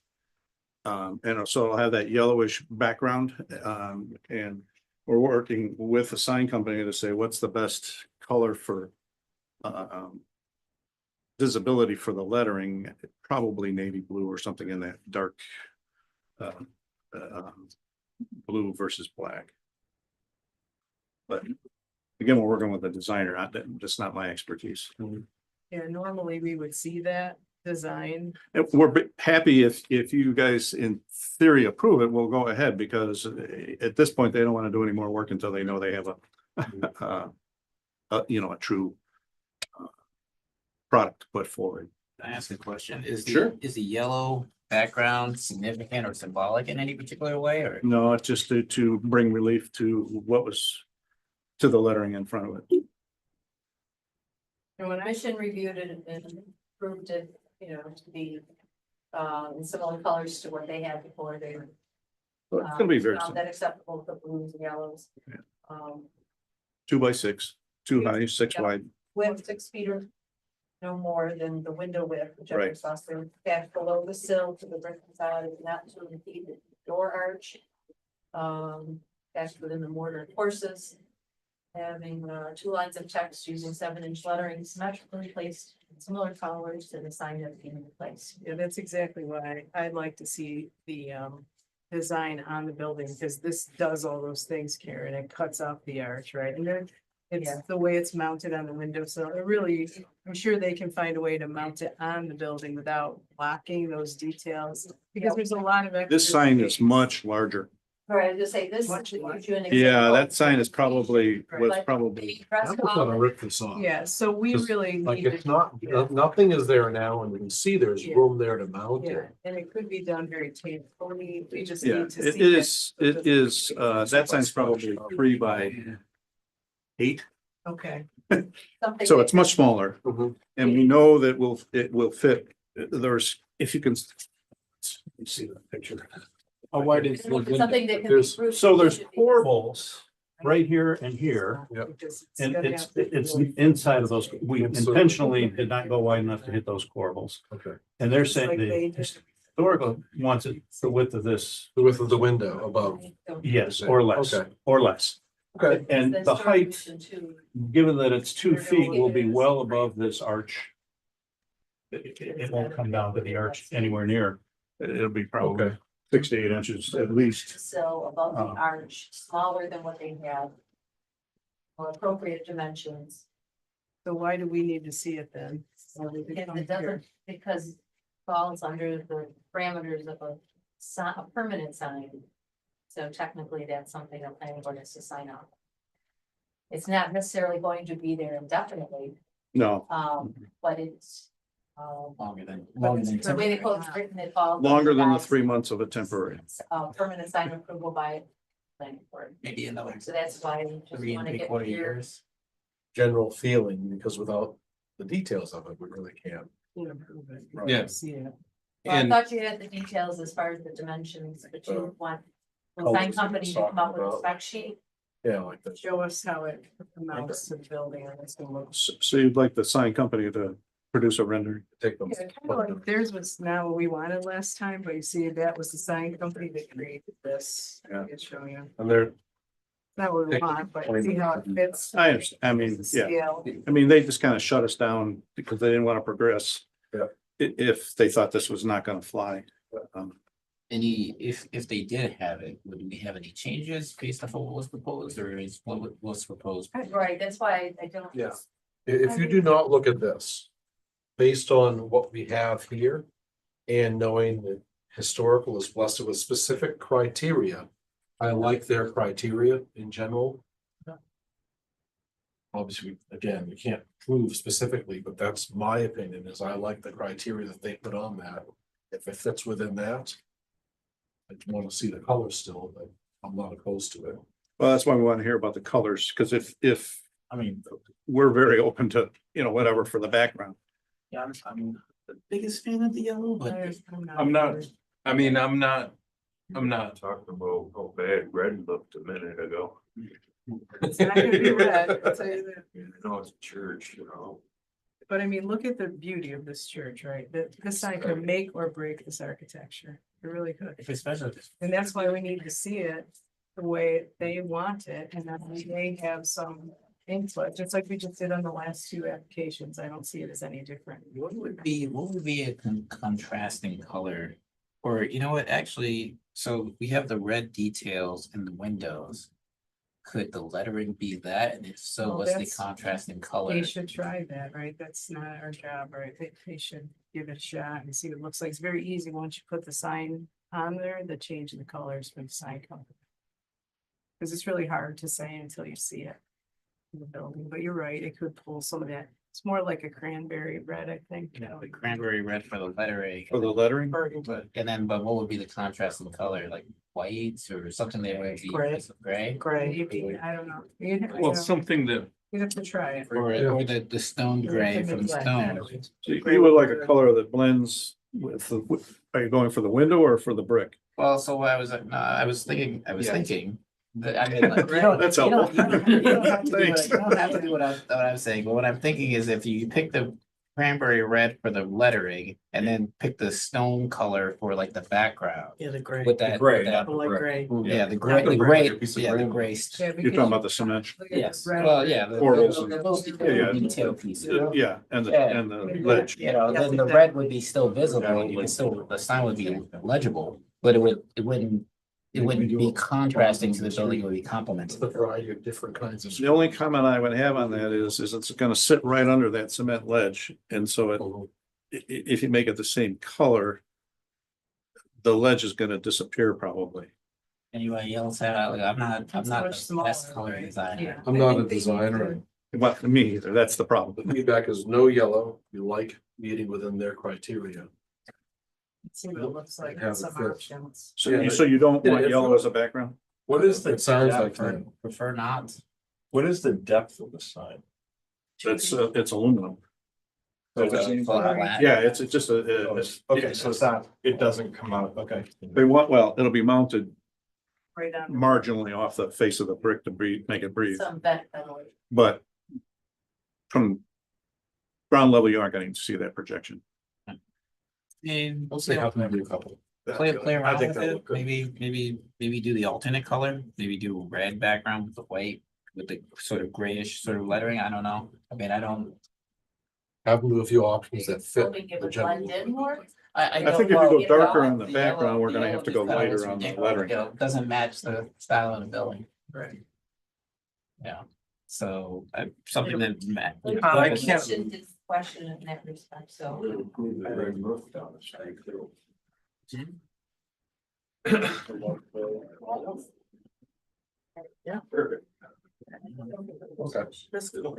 Speaker 6: And so it'll have that yellowish background, and we're working with the sign company to say, what's the best color for visibility for the lettering, probably navy blue or something in that dark blue versus black. But again, we're working with a designer, that's not my expertise.
Speaker 5: Yeah, normally we would see that design.
Speaker 6: And we're happy if you guys in theory approve it, we'll go ahead, because at this point, they don't want to do any more work until they know they have a true product to put forward.
Speaker 1: Can I ask a question?
Speaker 6: Sure.
Speaker 1: Is the yellow background significant or symbolic in any particular way, or?
Speaker 6: No, it's just to bring relief to what was to the lettering in front of it.
Speaker 5: And when I,
Speaker 8: Commission reviewed it and approved it, to be in similar colors to what they had before they.
Speaker 6: So it's gonna be very
Speaker 8: found
Speaker 6: simple.
Speaker 8: that acceptable, the blues and yellows.
Speaker 6: Yeah.
Speaker 8: 2x6,
Speaker 6: 2 high, 6
Speaker 8: Yeah.
Speaker 6: wide.
Speaker 8: Width 6 feet or no more than the window width, whichever
Speaker 6: Right.
Speaker 8: is less than, back below the sill to the brick facade is not to impede the door arch. Back within the mortar courses. having, 2 lines of text using 7-inch lettering symmetrically placed in similar colors to the sign that's being replaced.
Speaker 5: Yeah, that's exactly why I'd like to see the design on the building, because this does all those things, Karen. It cuts off the arch, right? And then it's
Speaker 8: Yeah.
Speaker 5: the way it's mounted on the window, so it really, I'm sure they can find a way to mount it on the building without blocking those details. Because there's a lot of.
Speaker 4: This
Speaker 5: extra
Speaker 4: sign is
Speaker 5: space.
Speaker 4: much larger.
Speaker 8: All right, I just say this.
Speaker 5: Much
Speaker 8: gives
Speaker 5: larger.
Speaker 8: you an
Speaker 4: Yeah,
Speaker 8: example.
Speaker 4: that sign is probably, was
Speaker 8: Like,
Speaker 4: probably,
Speaker 8: the rest
Speaker 3: I'm
Speaker 8: of
Speaker 3: gonna
Speaker 8: all-
Speaker 3: rip this off.
Speaker 5: Yeah, so we
Speaker 3: Just,
Speaker 5: really
Speaker 3: Like,
Speaker 5: need
Speaker 3: it's
Speaker 5: to,
Speaker 3: not, nothing is there now, and you can see there's
Speaker 5: Yeah.
Speaker 3: room there to mount
Speaker 5: yeah,
Speaker 3: it.
Speaker 5: and it could be done very tastefully. We just
Speaker 4: yeah,
Speaker 5: need to
Speaker 4: it
Speaker 5: see. that
Speaker 4: is,
Speaker 5: so
Speaker 4: it
Speaker 5: that-
Speaker 4: is, that sign's probably 3 by 8.
Speaker 5: Okay,
Speaker 8: something
Speaker 4: So
Speaker 8: that-
Speaker 4: it's much smaller.
Speaker 3: Mhm.
Speaker 4: And we know that it will fit. There's, if you can. You see the picture.
Speaker 7: How wide is the window?
Speaker 8: Something that can be.
Speaker 3: There's-
Speaker 8: proofed.
Speaker 4: So there's corbels right here and here.
Speaker 3: Yep.
Speaker 5: because
Speaker 4: And
Speaker 5: gonna
Speaker 4: it's,
Speaker 5: have to be
Speaker 4: it's
Speaker 5: really-
Speaker 4: inside of those, we intentionally did not go wide enough to hit those corbels.
Speaker 3: Okay,
Speaker 4: And they're
Speaker 5: Just like
Speaker 4: saying
Speaker 5: they
Speaker 4: the
Speaker 5: did.
Speaker 4: historical wants it the width of this,
Speaker 3: the width of the window above.
Speaker 4: yes, or less,
Speaker 3: Okay.
Speaker 4: or less.
Speaker 3: Okay,
Speaker 4: And
Speaker 8: That's
Speaker 4: the
Speaker 8: story
Speaker 4: height,
Speaker 8: mission too.
Speaker 4: given that it's 2 feet, will be well above this arch. It won't come down to the arch anywhere near. It'll be probably
Speaker 3: Okay.
Speaker 4: 6 to 8 inches at least.
Speaker 8: So above the
Speaker 4: Oh.
Speaker 8: arch, smaller than what they have. Or appropriate dimensions,
Speaker 5: So why do we need to see it then? Or we could
Speaker 8: if
Speaker 5: come
Speaker 8: it
Speaker 5: here.
Speaker 8: doesn't, because it falls under the parameters of a permanent sign. So technically, that's something a planning board has to sign off. It's not necessarily going to be there indefinitely,
Speaker 4: No,
Speaker 8: but it's,
Speaker 1: Longer than.
Speaker 8: the way the code's written, it falls.
Speaker 4: longer than the
Speaker 8: under
Speaker 4: 3 months of a temporary.
Speaker 8: permanent sign approval by planning board.
Speaker 1: Maybe another
Speaker 8: So that's why we just
Speaker 1: 3
Speaker 8: wanna get
Speaker 1: 3/4
Speaker 8: your.
Speaker 1: years.
Speaker 3: general feeling, because without the details of it, we really can't.
Speaker 5: We'll approve it.
Speaker 3: Right.
Speaker 7: Yeah.
Speaker 5: See it.
Speaker 8: Well, I
Speaker 7: And
Speaker 8: thought you had the details as far as the dimensions, but you want the sign
Speaker 3: Colors
Speaker 8: company to come up with a
Speaker 3: about.
Speaker 8: spec sheet.
Speaker 3: Yeah, like this.
Speaker 5: Show us how it amounts to the building and it's gonna look.
Speaker 4: So you'd like the sign company to produce a rendering?
Speaker 3: Take them.
Speaker 5: Yeah, kind of like theirs was not what we wanted last time, but you see, that was the sign company that created this. I
Speaker 4: Yeah.
Speaker 5: can show you.
Speaker 3: And they're,
Speaker 5: Not what we want, but see how it fits.
Speaker 4: I understand, I mean,
Speaker 5: the
Speaker 4: yeah,
Speaker 5: scale.
Speaker 4: I mean, they just kind of shut us down because they didn't want to progress.
Speaker 3: Yeah.
Speaker 4: If they thought this was not gonna fly.
Speaker 1: If they did have it, would we have any changes based off of what was proposed, or is what was proposed?
Speaker 8: Right, that's why I don't.
Speaker 3: Yeah. If you do not look at this, based on what we have here, and knowing that historical is blessed with specific criteria, I like their criteria in general. Obviously, again, we can't prove specifically, but that's my opinion, is I like the criteria that they put on that. If it fits within that. I want to see the color still, but I'm not opposed to it.
Speaker 4: Well, that's why we want to hear about the colors, because if,
Speaker 1: I mean,
Speaker 4: we're very open to, whatever for the background.
Speaker 1: yeah, I'm the biggest fan of the yellow, but
Speaker 7: I'm not, I mean, I'm not
Speaker 9: Talking about how bad red looked a minute ago.
Speaker 5: It's not gonna be red, I'll tell you that.
Speaker 9: I know it's a church, you know.
Speaker 5: But I mean, look at the beauty of this church, right? That this sign could make or break this architecture. It really could.
Speaker 1: if especially.
Speaker 5: And that's why we need to see it the way they want it, and then we may have some input, just like we just did on the last 2 applications. I don't see it as any different.
Speaker 1: What would be a contrasting color? Or you know what, actually, so we have the red details in the windows. Could the lettering be that? And if so,
Speaker 5: Well,
Speaker 1: what's the
Speaker 5: that's-
Speaker 1: contrasting color?
Speaker 5: They should try that, right? That's not our job, right? They should give it a shot and see what it looks like. It's very easy once you put the sign on there, the change in the colors for the sign company. Because it's really hard to say until you see it in the building, but you're right, it could pull some of that. It's more like a cranberry red, I think.
Speaker 1: You know, the cranberry red for the lettering.
Speaker 4: For the lettering?
Speaker 5: Burgundy.
Speaker 1: But what would be the contrasting color, like whites or something that would be
Speaker 5: Gray.
Speaker 1: gray?
Speaker 5: Gray, I don't know.
Speaker 7: well, something that,
Speaker 5: You'd have to try it.
Speaker 1: Or the stone gray from the stone.
Speaker 4: So you would like a color that blends with are you going for the window or for the brick?
Speaker 1: Well, so I was, no, I was thinking that, I mean, like,
Speaker 4: That's
Speaker 1: you don't-
Speaker 4: helpful.
Speaker 1: you don't have to do what I-
Speaker 4: Thanks.
Speaker 1: you don't have to do what I'm saying, but what I'm thinking is if you pick the cranberry red for the lettering and then pick the stone color for like the background.
Speaker 2: Yeah, the gray.
Speaker 1: With that,
Speaker 7: gray.
Speaker 1: with that-
Speaker 5: I like gray.
Speaker 1: yeah, the gray,
Speaker 3: The
Speaker 1: the
Speaker 3: gray,
Speaker 1: gray,
Speaker 3: piece of
Speaker 1: yeah, the
Speaker 3: gray.
Speaker 1: gray.
Speaker 5: Yeah,
Speaker 3: You're
Speaker 5: because
Speaker 3: talking about the cement?
Speaker 5: look at the
Speaker 1: Yes,
Speaker 5: red.
Speaker 1: well, yeah.
Speaker 3: Or
Speaker 1: the-
Speaker 3: those-
Speaker 1: those
Speaker 3: yeah.
Speaker 1: Detail pieces.
Speaker 3: Yeah, and the,
Speaker 1: Yeah.
Speaker 3: and the ledge.
Speaker 1: You know, then the red would be still visible, you would still, the sign would be legible, but it wouldn't be contrasting to the building, it would be complementing.
Speaker 3: The variety of different kinds of.
Speaker 4: The only comment I would have on that is it's gonna sit right under that cement ledge, and so if you make it the same color, the ledge is gonna disappear probably.
Speaker 1: Anybody else have, like, I'm not
Speaker 5: It's much
Speaker 1: the best
Speaker 5: smaller,
Speaker 1: color
Speaker 5: right?
Speaker 1: designer.
Speaker 5: Yeah.
Speaker 3: I'm
Speaker 5: I
Speaker 3: not
Speaker 5: think
Speaker 3: a
Speaker 5: they need
Speaker 3: designer.
Speaker 5: to-
Speaker 4: But me either, that's the problem.
Speaker 3: The feedback is no yellow. You like meeting within their criteria.
Speaker 5: See what it looks like,
Speaker 3: Have it
Speaker 5: some
Speaker 3: fit.
Speaker 5: options.
Speaker 4: So you don't
Speaker 3: Yeah,
Speaker 4: want
Speaker 3: if-
Speaker 4: yellow as a background?
Speaker 9: What is the?
Speaker 3: It sounds like
Speaker 9: depth-
Speaker 3: that.
Speaker 1: Prefer not.
Speaker 9: What is the depth of the sign?
Speaker 4: It's aluminum.
Speaker 1: Flat.
Speaker 4: Yeah, it's just
Speaker 9: Okay, so it's not, it doesn't come out, okay.
Speaker 4: they want, well, it'll be mounted
Speaker 5: Right on.
Speaker 4: marginally off the face of the brick to breathe, make it breathe,
Speaker 8: Some back panel.
Speaker 4: but from ground level, you aren't going to see that projection.
Speaker 1: And
Speaker 3: I'll say how can I do a couple.
Speaker 1: play
Speaker 9: I
Speaker 1: around
Speaker 9: think
Speaker 1: with
Speaker 9: that'll
Speaker 1: it,
Speaker 9: look good.
Speaker 1: maybe do the alternate color, maybe do red background with the white. With the sort of grayish sort of lettering, I don't know, I mean, I don't,
Speaker 3: Have them do a few options that fit.
Speaker 8: Hoping it
Speaker 3: the
Speaker 8: would
Speaker 3: general
Speaker 8: blend in
Speaker 3: look.
Speaker 8: more.
Speaker 1: I
Speaker 4: I think if you
Speaker 1: don't
Speaker 4: go
Speaker 1: know.
Speaker 4: darker on the
Speaker 1: The
Speaker 4: background, we're
Speaker 1: the
Speaker 4: gonna have to go
Speaker 1: just kinda
Speaker 4: lighter
Speaker 1: looks
Speaker 4: on the
Speaker 1: ridiculous,
Speaker 4: lettering.
Speaker 1: you know, it doesn't match the style of the building,
Speaker 5: Right.
Speaker 1: yeah, so, something that.
Speaker 2: I
Speaker 8: can't. Question in that respect, so.
Speaker 2: Yeah.
Speaker 3: Okay.
Speaker 2: That's cool.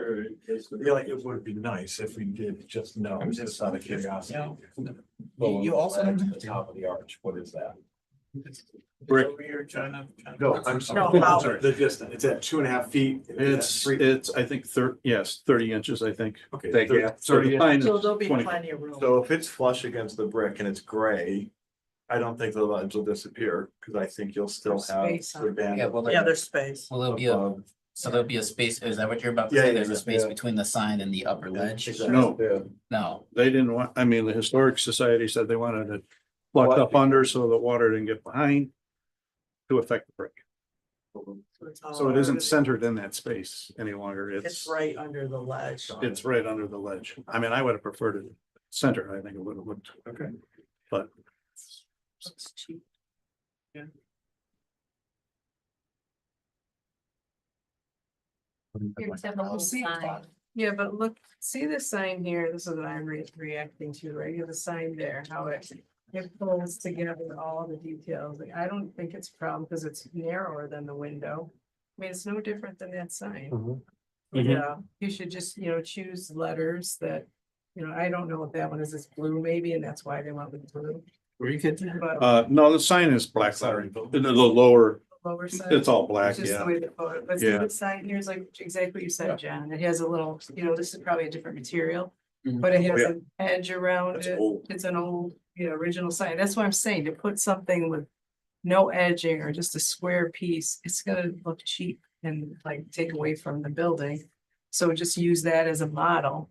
Speaker 9: I feel like it would be nice if we did just know, just out of curiosity.
Speaker 1: You also.
Speaker 9: The top of the arch, what is that?
Speaker 4: Brick.
Speaker 1: Over here trying to.
Speaker 9: No, I'm sorry,
Speaker 2: No, how-
Speaker 9: I'm sorry, the distance, it's at 2.5 feet.
Speaker 4: It's, I think, 30 inches, I think.
Speaker 9: Okay,
Speaker 4: That gap. So
Speaker 9: 30
Speaker 4: the sign is
Speaker 2: So there'll be
Speaker 4: 20.
Speaker 2: plenty of room.
Speaker 9: So if it's flush against the brick and it's gray, I don't think the ledge will disappear, because I think you'll still
Speaker 5: There's
Speaker 9: have
Speaker 5: space on
Speaker 9: the
Speaker 5: it.
Speaker 9: band.
Speaker 1: Yeah, well,
Speaker 2: Yeah, there's space.
Speaker 1: well, there'll be a, so there'll be a space, is that what you're about to
Speaker 9: Yeah,
Speaker 1: say,
Speaker 9: yeah,
Speaker 1: there's a
Speaker 9: yeah,
Speaker 1: space
Speaker 3: yeah.
Speaker 1: between the sign and the upper ledge?
Speaker 9: Exactly.
Speaker 4: No,
Speaker 3: Yeah.
Speaker 1: No,
Speaker 4: they didn't want, I mean, the Historic Society said they wanted it plucked up under so the water didn't get behind to affect the brick. So it isn't centered in that space any longer.
Speaker 2: It's right under the ledge.
Speaker 4: It's right under the ledge. I mean, I would have preferred it centered. I think it would have looked.
Speaker 9: Okay.
Speaker 4: But
Speaker 2: Looks cheap.
Speaker 8: Here's the whole
Speaker 5: See,
Speaker 8: sign.
Speaker 5: Yeah, but look, see the sign here, this is what I'm reacting to, right, you have the sign there, how it pulls together all the details, like, I don't think it's a problem, because it's narrower than the window. I mean, it's no different than that sign.
Speaker 3: Mhm.
Speaker 5: Yeah, you should just, choose letters that, I don't know what that one is, it's blue maybe, and that's why they went with blue.
Speaker 1: were you kidding?
Speaker 5: But
Speaker 4: no, the sign is black lettering. The lower,
Speaker 5: lower side.
Speaker 4: it's all black,
Speaker 5: It's just the
Speaker 4: yeah.
Speaker 5: way they put it, but see
Speaker 4: Yeah.
Speaker 5: the sign, here's like exactly what you said, John, it has a little, this is probably a different material.
Speaker 1: Mhm.
Speaker 5: But it has
Speaker 4: Yeah.
Speaker 5: an edge around
Speaker 9: That's
Speaker 5: it,
Speaker 9: old.
Speaker 5: it's an old, original sign, that's what I'm saying, to put something with. No edging or just a square piece, it's gonna look cheap and like take away from the building. So just use that as a model.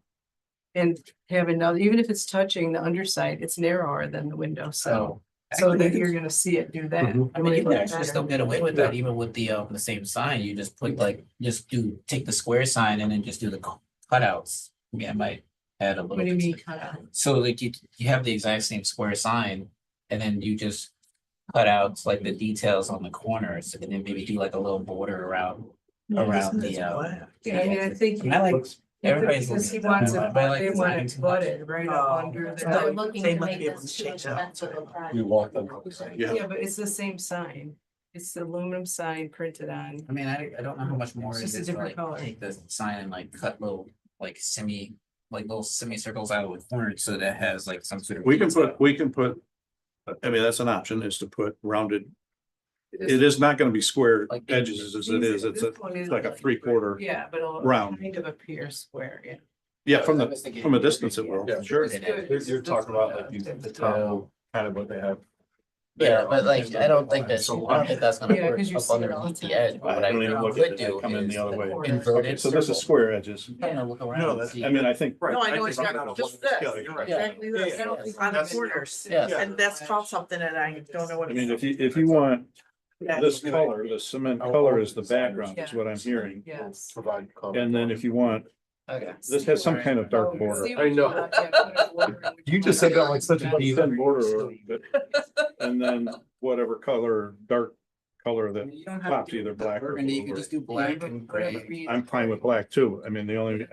Speaker 5: And have another, even if it's touching the underside, it's narrower than the window, so. So that you're gonna see it do that.
Speaker 3: Mhm.
Speaker 1: I mean, you
Speaker 5: Make
Speaker 1: can
Speaker 5: it
Speaker 1: actually
Speaker 5: better.
Speaker 1: still get away with that, even with the same sign, you just put like, take the square sign and then just do the cutouts. I mean, I might add a little.
Speaker 5: What do you
Speaker 1: bit.
Speaker 5: mean cut out?
Speaker 1: So like you have the exact same square sign and then you just cut out like the details on the corners and then maybe do like a little border around the,
Speaker 5: Yeah, I mean, I think.
Speaker 1: I like, everybody's.
Speaker 5: Because he wants it,
Speaker 1: I like
Speaker 5: they
Speaker 1: the
Speaker 5: want
Speaker 1: sign
Speaker 5: it
Speaker 1: too much.
Speaker 5: butted right up under
Speaker 2: So
Speaker 8: They're
Speaker 5: the.
Speaker 8: looking
Speaker 2: they
Speaker 8: to
Speaker 2: might
Speaker 8: make
Speaker 2: be able
Speaker 8: this
Speaker 2: to
Speaker 8: too
Speaker 2: change it out.
Speaker 8: expensive a project.
Speaker 3: We want them.
Speaker 4: Yeah.
Speaker 5: Yeah, but it's the same sign, it's the aluminum sign printed on.
Speaker 1: I mean, I don't know how much more
Speaker 5: It's
Speaker 1: it
Speaker 5: just a
Speaker 1: is to
Speaker 5: different
Speaker 1: like
Speaker 5: color.
Speaker 1: take the sign and like cut little like little semicircles out of the corners so that has like some sort of.
Speaker 4: We can
Speaker 1: detail.
Speaker 4: put, I mean, that's an option is to put rounded. It is not gonna be square
Speaker 1: Like-
Speaker 4: edges as it is. It's
Speaker 5: This one is
Speaker 4: like a 3/4.
Speaker 5: Yeah, but it'll
Speaker 4: round.
Speaker 5: kind of appear square, yeah.
Speaker 4: Yeah, from
Speaker 1: I
Speaker 4: the,
Speaker 1: was thinking
Speaker 4: from a
Speaker 1: it would be,
Speaker 4: distance it will.
Speaker 3: Yeah.
Speaker 4: Sure.
Speaker 5: It's good.
Speaker 9: You're talking about like these, the top, kind of what they have
Speaker 1: Yeah, but like, I don't think that's gonna
Speaker 5: Yeah,
Speaker 1: work
Speaker 5: 'cause you
Speaker 1: up
Speaker 5: see it all
Speaker 1: underneath
Speaker 5: the
Speaker 1: the
Speaker 5: time.
Speaker 1: edge, but what I
Speaker 4: don't even
Speaker 1: really
Speaker 4: look at
Speaker 1: could
Speaker 4: it, they
Speaker 1: do
Speaker 4: come in
Speaker 1: is
Speaker 4: the other way.
Speaker 1: the inverted
Speaker 4: So this is
Speaker 1: circle.
Speaker 4: square edges.
Speaker 1: Kind of look
Speaker 9: No,
Speaker 1: around and
Speaker 9: that's-
Speaker 1: see.
Speaker 4: I mean, I think,
Speaker 2: No, I know
Speaker 9: Right,
Speaker 2: exactly,
Speaker 9: right,
Speaker 2: just
Speaker 9: right.
Speaker 2: this,
Speaker 9: Yeah, you're right.
Speaker 2: exactly this,
Speaker 9: Yeah, yeah.
Speaker 2: on the
Speaker 9: That's-
Speaker 2: corners.
Speaker 1: Yes.
Speaker 2: And that's called something that I don't know what.
Speaker 4: I mean,
Speaker 2: it's
Speaker 4: if you want
Speaker 2: Yeah.
Speaker 4: this color, the cement color is the background, is what I'm hearing.
Speaker 5: Yes.
Speaker 3: Provide.
Speaker 4: And then if you want,
Speaker 1: Okay.
Speaker 4: this has some kind of dark
Speaker 5: Oh,
Speaker 4: border.
Speaker 5: see
Speaker 3: I
Speaker 5: what
Speaker 3: know.
Speaker 5: got, yeah, put a border in
Speaker 3: You
Speaker 5: which
Speaker 3: just
Speaker 5: one.
Speaker 3: said that like such a diva.
Speaker 4: Thin border, but, and then whatever color, dark color that
Speaker 1: You don't have
Speaker 4: pops,
Speaker 1: to do
Speaker 4: either black or
Speaker 1: burgundy, you
Speaker 4: blue.
Speaker 1: could just do black and gray.
Speaker 4: I'm fine with black too. I mean, they went.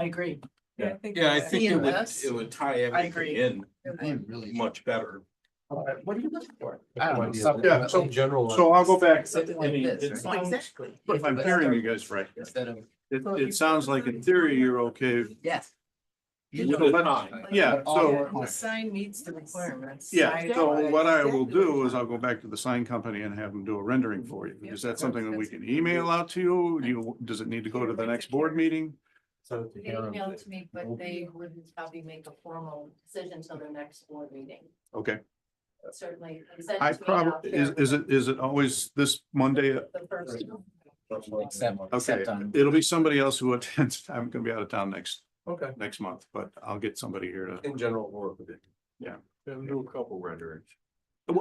Speaker 5: I agree.
Speaker 4: Yeah.
Speaker 7: Yeah, I think
Speaker 2: CMS.
Speaker 7: it would tie
Speaker 2: I
Speaker 7: everything
Speaker 2: agree.
Speaker 7: in
Speaker 1: I really.
Speaker 7: much better.
Speaker 1: What are you looking for? I don't know,
Speaker 3: Yeah,
Speaker 1: something.
Speaker 3: some general.
Speaker 4: So I'll go back.
Speaker 1: Something
Speaker 4: I
Speaker 1: like
Speaker 4: mean,
Speaker 1: this,
Speaker 4: it
Speaker 1: right?
Speaker 2: Well,
Speaker 4: sounds-
Speaker 2: exactly.
Speaker 4: if I'm hearing you guys right,
Speaker 1: Instead of.
Speaker 4: it sounds like in theory you're okay.
Speaker 1: Yes.
Speaker 4: Yeah, so,
Speaker 5: The sign meets the requirements.
Speaker 4: yeah,
Speaker 5: Side
Speaker 4: so
Speaker 5: by
Speaker 4: what I will
Speaker 2: Exactly.
Speaker 4: do is I'll go back to the sign company and have them do a rendering for you. Is that something that we can email out to you? Does it need to go to the next board meeting?
Speaker 8: They emailed to me, but they wouldn't probably make a formal decision until their next board meeting.
Speaker 4: Okay,
Speaker 8: Certainly. they sent it
Speaker 4: I
Speaker 8: to me out
Speaker 4: probably,
Speaker 8: there
Speaker 4: is it always this Monday?
Speaker 8: The first.
Speaker 1: Except
Speaker 4: Okay,
Speaker 1: on.
Speaker 4: it'll be somebody else who attends. I'm gonna be out of town
Speaker 3: Okay,
Speaker 4: next month, but I'll get somebody here to,
Speaker 3: in general, we'll work with it.
Speaker 9: And do a couple renderings.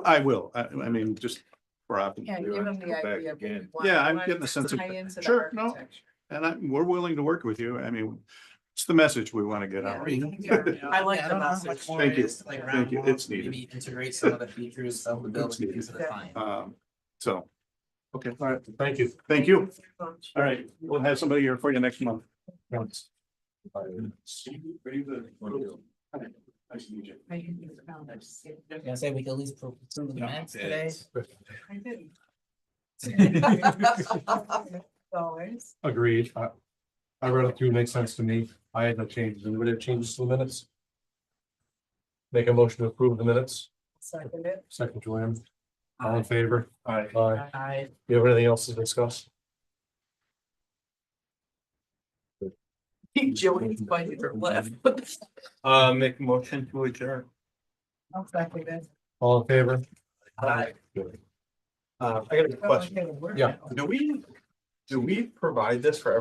Speaker 4: I will. I mean, just for op.
Speaker 5: Yeah, give them the
Speaker 9: Go back
Speaker 5: idea. of what
Speaker 9: again.
Speaker 5: we want.
Speaker 4: Yeah, I'm
Speaker 5: We want
Speaker 4: getting
Speaker 5: it
Speaker 4: a sense
Speaker 5: to
Speaker 4: of-
Speaker 5: tie into the
Speaker 4: Sure, no.
Speaker 5: architecture.
Speaker 4: And we're willing to work with you. I mean, it's the message we want to get out.
Speaker 2: I like
Speaker 1: Yeah,
Speaker 2: the
Speaker 1: don't know how
Speaker 2: message.
Speaker 1: much more
Speaker 4: Thank
Speaker 1: it
Speaker 4: you.
Speaker 1: is to, like,
Speaker 4: Thank
Speaker 1: round
Speaker 4: you.
Speaker 1: off,
Speaker 4: It's needed.
Speaker 1: Maybe integrate some of the features of the building
Speaker 4: needed.
Speaker 1: because of the fine.
Speaker 4: So, okay, all right.
Speaker 3: Thank you.
Speaker 4: Thank you. All right, we'll have somebody here for you next month.
Speaker 3: Thanks.
Speaker 4: Very good. Nice to meet you.
Speaker 5: I can use the calendar to see it.
Speaker 1: Can I say we can at least approve the minutes today?
Speaker 5: I didn't.
Speaker 1: Yeah,
Speaker 5: Always.
Speaker 3: Agreed. I read it through, makes sense to me. I had no changes. Anybody have changes to the minutes? Make a motion to approve the minutes.
Speaker 5: Second it.
Speaker 3: Second, Joanne. All in favor?
Speaker 4: Aye.
Speaker 3: Aye. You have anything else to discuss?
Speaker 2: Joey's biting her left.
Speaker 7: Make a motion to adjourn.
Speaker 5: I'll second it.
Speaker 3: All in favor?
Speaker 2: Aye.
Speaker 3: I got a question.
Speaker 5: Okay, we're-
Speaker 3: Yeah.
Speaker 9: Do we provide this for